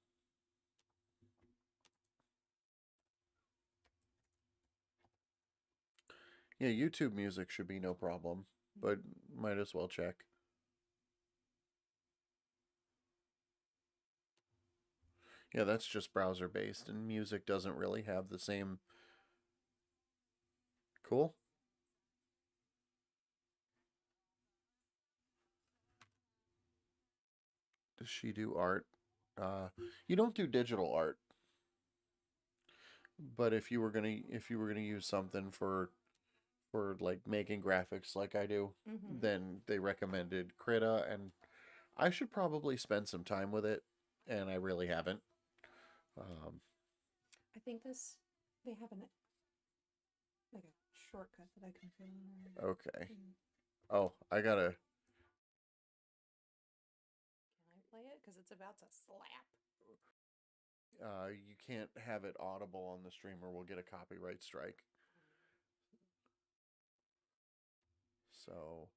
C: Yeah, YouTube music should be no problem, but might as well check. Yeah, that's just browser based, and music doesn't really have the same. Cool. Does she do art? You don't do digital art, but if you were gonna use something for like making graphics like I do, then they recommended Krita, and I should probably spend some time with it, and I really haven't.
B: I think they have like a shortcut that I can fill in.
C: Okay. Oh, I gotta.
B: Can I play it? Because it's about to slap.
C: You can't have it audible on the stream, or we'll get a copyright strike. So.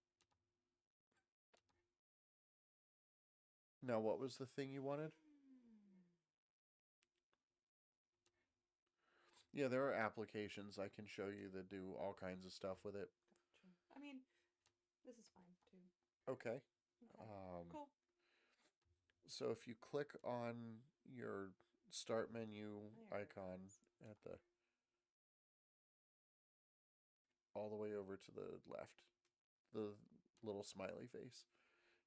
C: Now, what was the thing you wanted? Yeah, there are applications I can show you that do all kinds of stuff with it.
B: Gotcha. I mean, this is fine too.
C: Okay.
B: Cool.
C: So if you click on your start menu icon at the all the way over to the left, the little smiley face.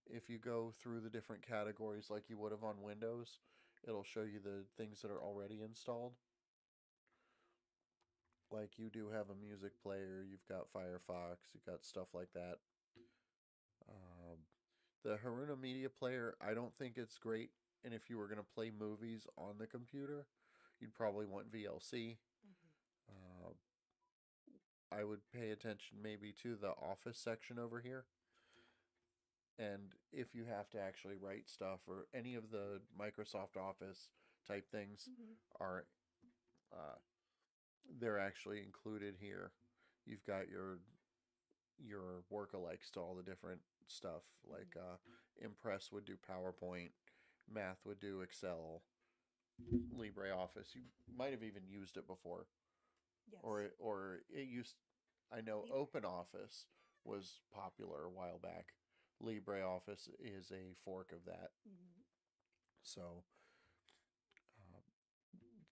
C: If you go through the different categories like you would have on Windows, it'll show you the things that are already installed. Like you do have a music player, you've got Firefox, you've got stuff like that. The Haruna Media Player, I don't think it's great. And if you were going to play movies on the computer, you'd probably want VLC. I would pay attention maybe to the Office section over here. And if you have to actually write stuff or any of the Microsoft Office type things are uh, they're actually included here. You've got your work-alikes to all the different stuff. Like Impress would do PowerPoint, Math would do Excel, LibreOffice. You might have even used it before,
B: Yes.
C: or it used. I know OpenOffice was popular a while back. LibreOffice is a fork of that. So,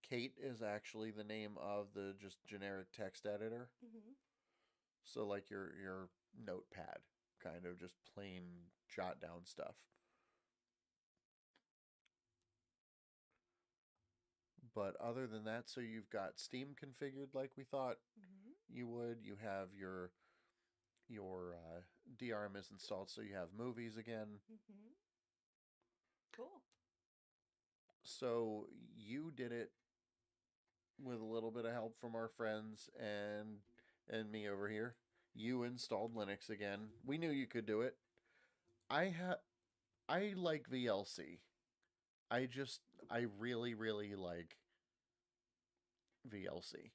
C: Kate is actually the name of the just generic text editor. So, like your notepad, kind of just plain jot down stuff. But other than that, so you've got Steam configured like we thought you would. You have your DRM is installed, so you have movies again.
B: Cool.
C: So you did it with a little bit of help from our friends and me over here. You installed Linux again. We knew you could do it. I like VLC. I really like VLC.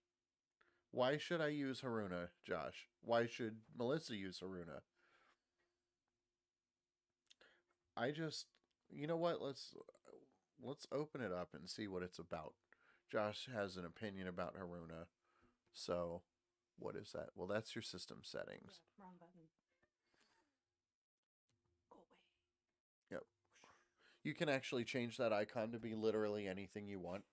C: Why should I use Haruna, Josh? Why should Melissa use Haruna? You know what? Let's open it up and see what it's about. Josh has an opinion about Haruna. So, what is that? Well, that's your system settings.
B: Yeah, wrong button. Go away.
C: Yep. You can actually change that icon to be literally anything you want.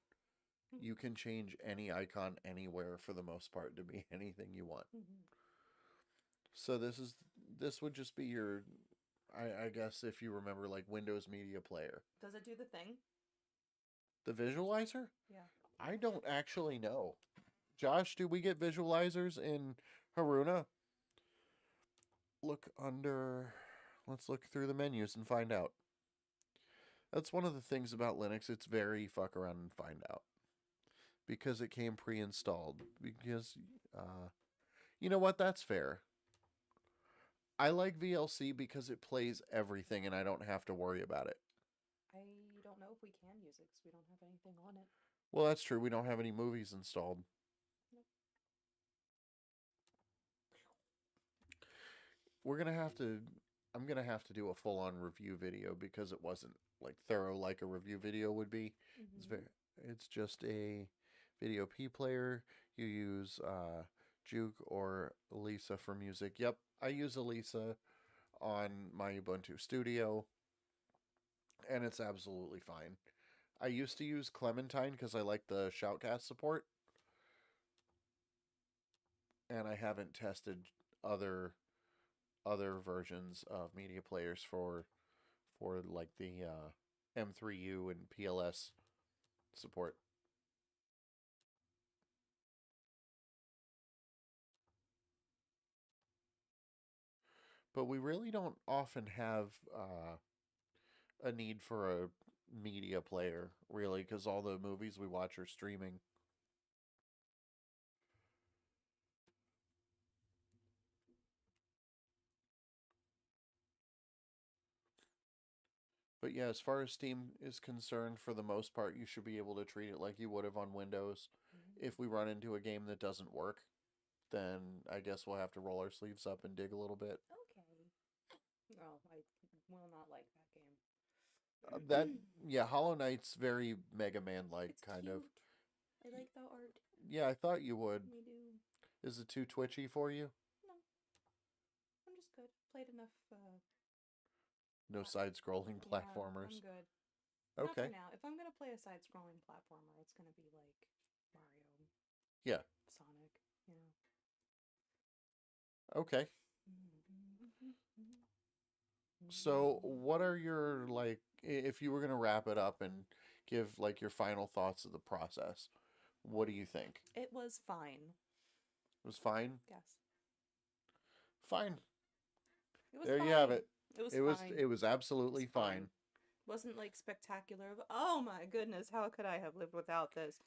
C: You can change any icon anywhere for the most part to be anything you want. So this would just be your, I guess if you remember, like Windows Media Player.
B: Does it do the thing?
C: The visualizer?
B: Yeah.
C: I don't actually know. Josh, do we get visualizers in Haruna? Let's look through the menus and find out. That's one of the things about Linux. It's very fuck around and find out. Because it came pre-installed. Because, you know what? That's fair. I like VLC because it plays everything and I don't have to worry about it.
B: I don't know if we can use it because we don't have anything on it.
C: Well, that's true. We don't have any movies installed.
B: Nope.
C: I'm gonna have to do a full-on review video because it wasn't like thorough like a review video would be. It's just a video P player. You use Juke or Elisa for music. Yep, I use Elisa on my Ubuntu Studio, and it's absolutely fine. I used to use Clementine because I like the Shoutcast support, and I haven't tested other versions of media players for like the M3U and PLS support. But we really don't often have a need for a media player, really, because all the movies we watch are streaming. But yeah, as far as Steam is concerned, for the most part, you should be able to treat it like you would have on Windows. If we run into a game that doesn't work, then I guess we'll have to roll our sleeves up and dig a little bit.
B: Okay. Oh, I will not like that game.
C: Yeah, Hollow Knight's very Mega Man-like,
B: It's
C: kind
B: cute.
C: of.
B: I like the art.
C: Yeah, I thought you would.
B: Me do.
C: Is it too twitchy for you?
B: No. I'm just good. Played enough.
C: No side-scrolling platformers?
B: Yeah, I'm good.
C: Okay.
B: Not for now. If I'm gonna play a side-scrolling platformer, it's gonna be like Mario.
C: Yeah.
B: Sonic.
C: Okay. So, what are your, like, if you were going to wrap it up and give, like, your final thoughts of the process, what do you think?
B: It was fine.
C: It was fine?
B: Yes.
C: Fine.
B: It was
C: There
B: fine.
C: you have it.
B: Fine.
C: It was absolutely
B: It was
C: fine.
B: Wasn't like spectacular. But, oh my goodness, how could I have lived without this?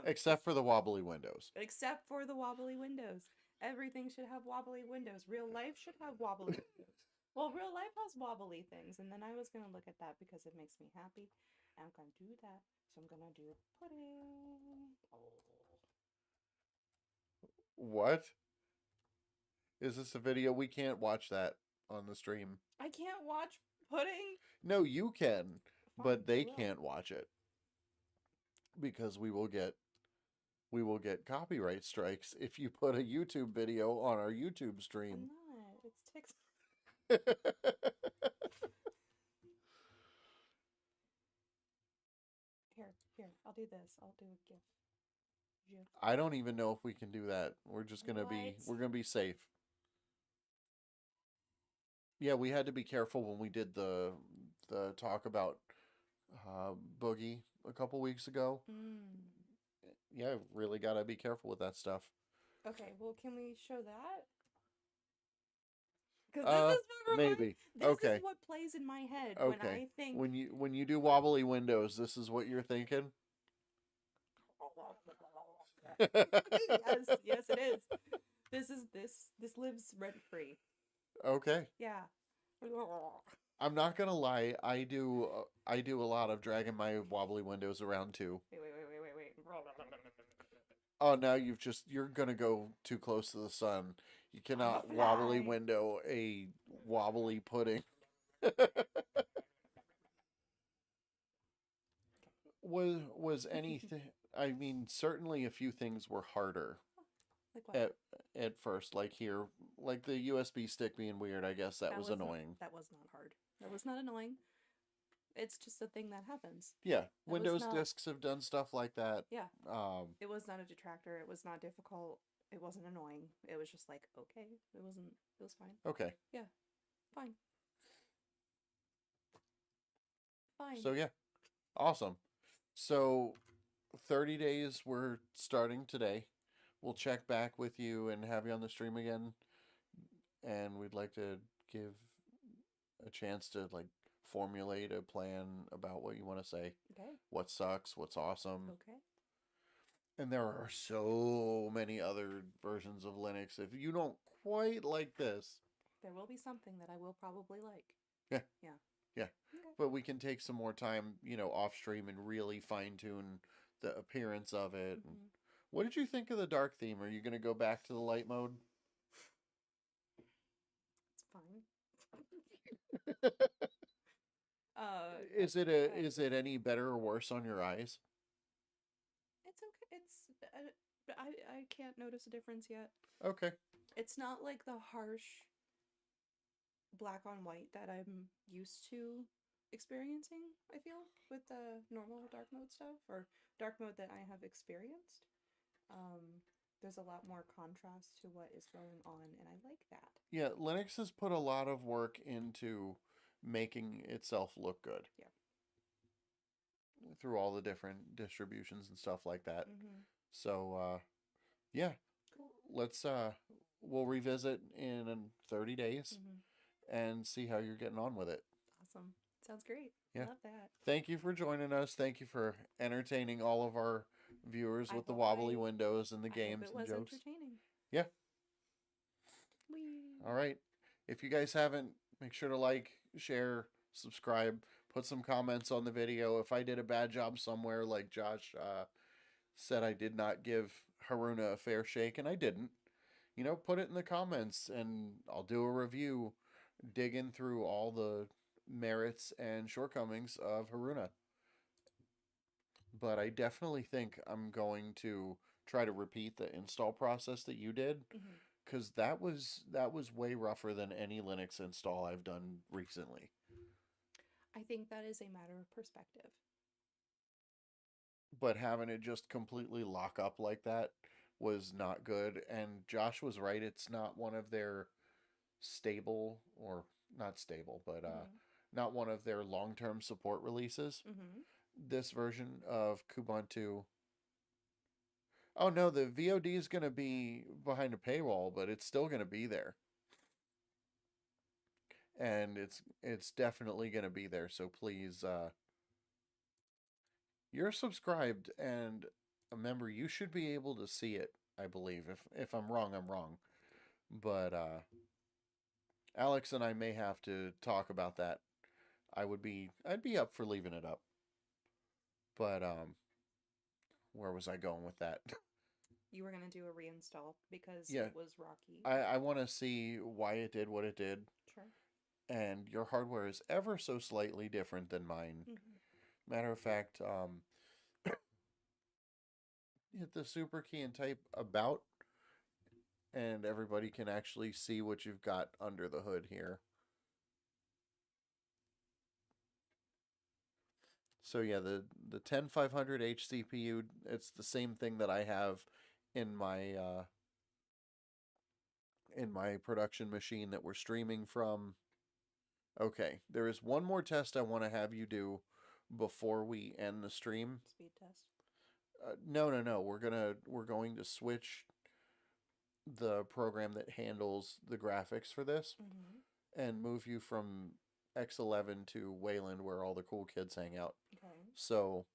C: Except for the wobbly windows.
B: Except for the wobbly windows. Everything should have wobbly windows. Real life should have wobbly windows. Well, real life has wobbly things, and then I was gonna look at that because it makes me happy. I'm gonna do that, so I'm gonna do pudding. Oh.
C: What? Is this a video? We can't watch that on the stream.
B: I can't watch pudding.
C: No, you can,
B: Fine,
C: but
B: I
C: they
B: will.
C: can't watch it because we will get copyright strikes if you put a YouTube video on our YouTube
B: I'm
C: stream.
B: not. It's TikTok. Here. I'll do this. I'll do a GIF. GIF.
C: I don't even know if we can do that. We're just gonna be
B: What?
C: safe. Yeah, we had to be careful when we did the talk about Boogie a couple weeks ago.
B: Mm.
C: Yeah, really gotta be careful with that stuff.
B: Okay. Well, can we show that? Because this is what
C: maybe.
B: This
C: Okay.
B: is what plays in my head when
C: Okay.
B: I think.
C: When you do wobbly windows, this is what you're thinking.
B: Yes, it is. This lives rent free.
C: Okay.
B: Yeah.
C: I'm not gonna lie. I do a lot of dragging my wobbly windows around too.
B: Wait.
C: Oh, now you're gonna go too close to the sun. You cannot wobbly
B: fly.
C: window a wobbly pudding. Was anything? I mean, certainly a few things were harder
B: Like what?
C: at first. Like here, like the USB stick being weird. I guess that was annoying.
B: That was not hard. That was not annoying. It's just a thing that happens.
C: Yeah,
B: was
C: Windows
B: not-
C: discs have done stuff like that.
B: Yeah.
C: Um,
B: It was not a detractor. It was not difficult. It wasn't annoying. It was just like, okay. It wasn't. It was fine.
C: okay.
B: Fine. Fine.
C: So yeah, awesome. So 30 days, we're starting today. We'll check back with you and have you on the stream again. And we'd like to give a chance to like formulate a plan about what you want to say.
B: Okay.
C: What sucks, what's awesome.
B: Okay.
C: And there are so many other versions of Linux. If you don't quite like this,
B: There will be something that I will probably like.
C: Yeah.
B: Yeah.
C: Yeah.
B: Okay.
C: but we can take some more time, off stream and really fine tune the appearance of it. And
B: Mhm.
C: what did you think of the dark theme? Are you going to go back to the light mode?
B: It's fine.
C: Is it any better or worse on your eyes?
B: It's okay. I can't notice a difference yet.
C: Okay.
B: It's not like the harsh black on white that I'm used to experiencing, I feel, with the normal dark mode stuff, or dark mode that I have experienced. There's a lot more contrast to what is going on, and I like that.
C: Yeah, Linux has put a lot of work into making itself look good.
B: Yeah.
C: Through all the different distributions and stuff like that.
B: Mm-hmm.
C: So, yeah,
B: Cool.
C: let's we'll revisit in 30 days
B: Mm-hmm.
C: and see how you're getting on with it.
B: Awesome. Sounds great.
C: Yeah.
B: Love that.
C: Thank you for joining us. Thank you for entertaining all of our viewers
B: I
C: with the
B: hope
C: wobbly
B: I-
C: windows and the
B: I hope
C: games
B: it
C: and
B: was
C: jokes.
B: entertaining.
C: Yeah.
B: Whee!
C: All right. If you guys haven't, make sure to like, share, subscribe, put some comments on the video. If I did a bad job somewhere, like Josh said I did not give Haruna a fair shake, and I didn't, put it in the comments and I'll do a review, digging through all the merits and shortcomings of Haruna. But I definitely think I'm going to try to repeat the install process that you did,
B: Mhm.
C: because that was way rougher than any Linux install I've done recently.
B: I think that is a matter of perspective.
C: But having it just completely lock up like that was not good. And Josh was right. It's not one of their stable, or not stable, but
B: Mhm.
C: not one of their long-term support releases.
B: Mm-hmm.
C: This version of Kubuntu. Oh no, the VOD is going to be behind a paywall, but it's still going to be there. And it's definitely going to be there, so please you're subscribed and a member, you should be able to see it, I believe. If I'm wrong, I'm wrong. But Alex and I may have to talk about that. I'd be up for leaving it up. But where was I going with that?
B: You were gonna do a reinstall because
C: Yeah.
B: it was rocky.
C: I want to see why it did what it did.
B: Sure.
C: And your hardware is ever so slightly different than mine. Matter of fact, hit the super key and type about, and everybody can actually see what you've got under the hood here. So yeah, the 10500H CPU, it's the same thing that I have in my production machine that we're streaming from. Okay, there is one more test I want to have you do before we end the stream.
B: Speed test.
C: No. We're going to switch the program that handles the graphics for this and move you from X11 to Wayland, where all the cool kids hang out.
B: Okay.
C: So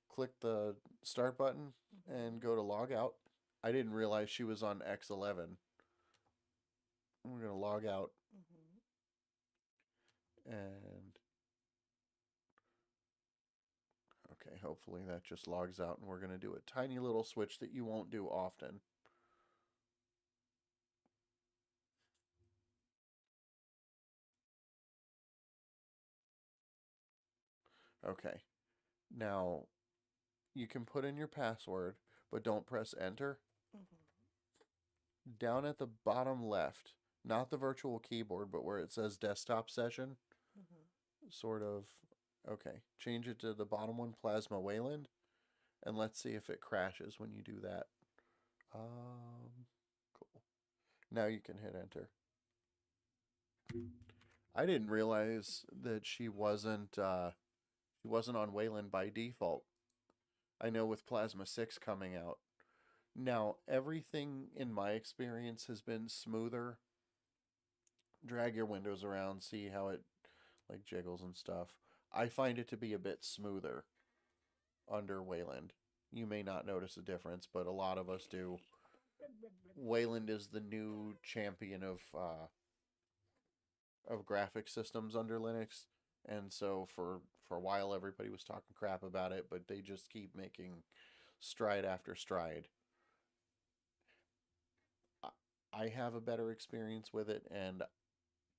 C: click the start button and go to log out. I didn't realize she was on X11. We're going to log out. And okay, hopefully that just logs out, and we're going to do a tiny little switch that you won't do often. Okay. Now, you can put in your password, but don't press enter. Down at the bottom left, not the virtual keyboard, but where it says desktop session, sort of, okay, change it to the bottom one, Plasma Wayland, and let's see if it crashes when you do that. Cool. Now you can hit enter. I didn't realize that she wasn't on Wayland by default. I know with Plasma 6 coming out. Now, everything in my experience has been smoother. Drag your windows around, see how it like jiggles and stuff. I find it to be a bit smoother under Wayland. You may not notice a difference, but a lot of us do. Wayland is the new champion of graphic systems under Linux, and so for a while everybody was talking crap about it, but they just keep making stride after stride. I have a better experience with it, and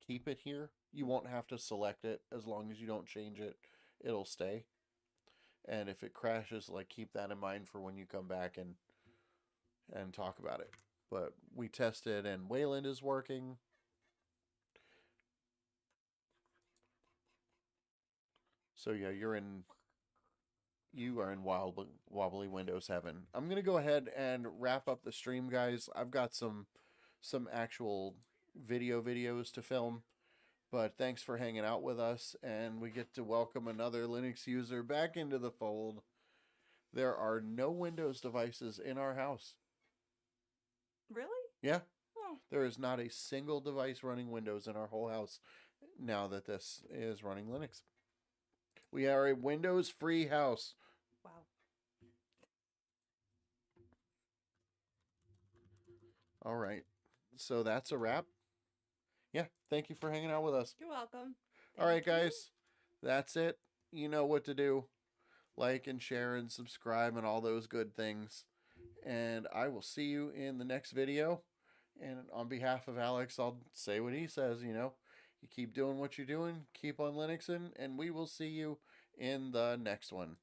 C: keep it here. You won't have to select it. As long as you don't change it, it'll stay. And if it crashes, like, keep that in mind for when you come back and talk about it. But we tested, and Wayland is working. So yeah, you are in wobbly Windows heaven. I'm gonna go ahead and wrap up the stream, guys. I've got some actual videos to film, but thanks for hanging out with us, and we get to welcome another Linux user back into the fold. There are no Windows devices in our house.
B: Really?
C: Yeah.
B: Oh.
C: There is not a single device running Windows in our whole house now that this is running Linux. We are a Windows-free house.
B: Wow.
C: All right. So that's a wrap. Yeah, thank you for hanging out with us.
B: You're welcome.
C: All right,
B: Thank you.
C: guys. That's it. You know what to do. Like and share and subscribe and all those good things. And I will see you in the next video. And on behalf of Alex, I'll say what he says, you keep doing what you're doing, keep on Linuxing, and we will see you in the next one.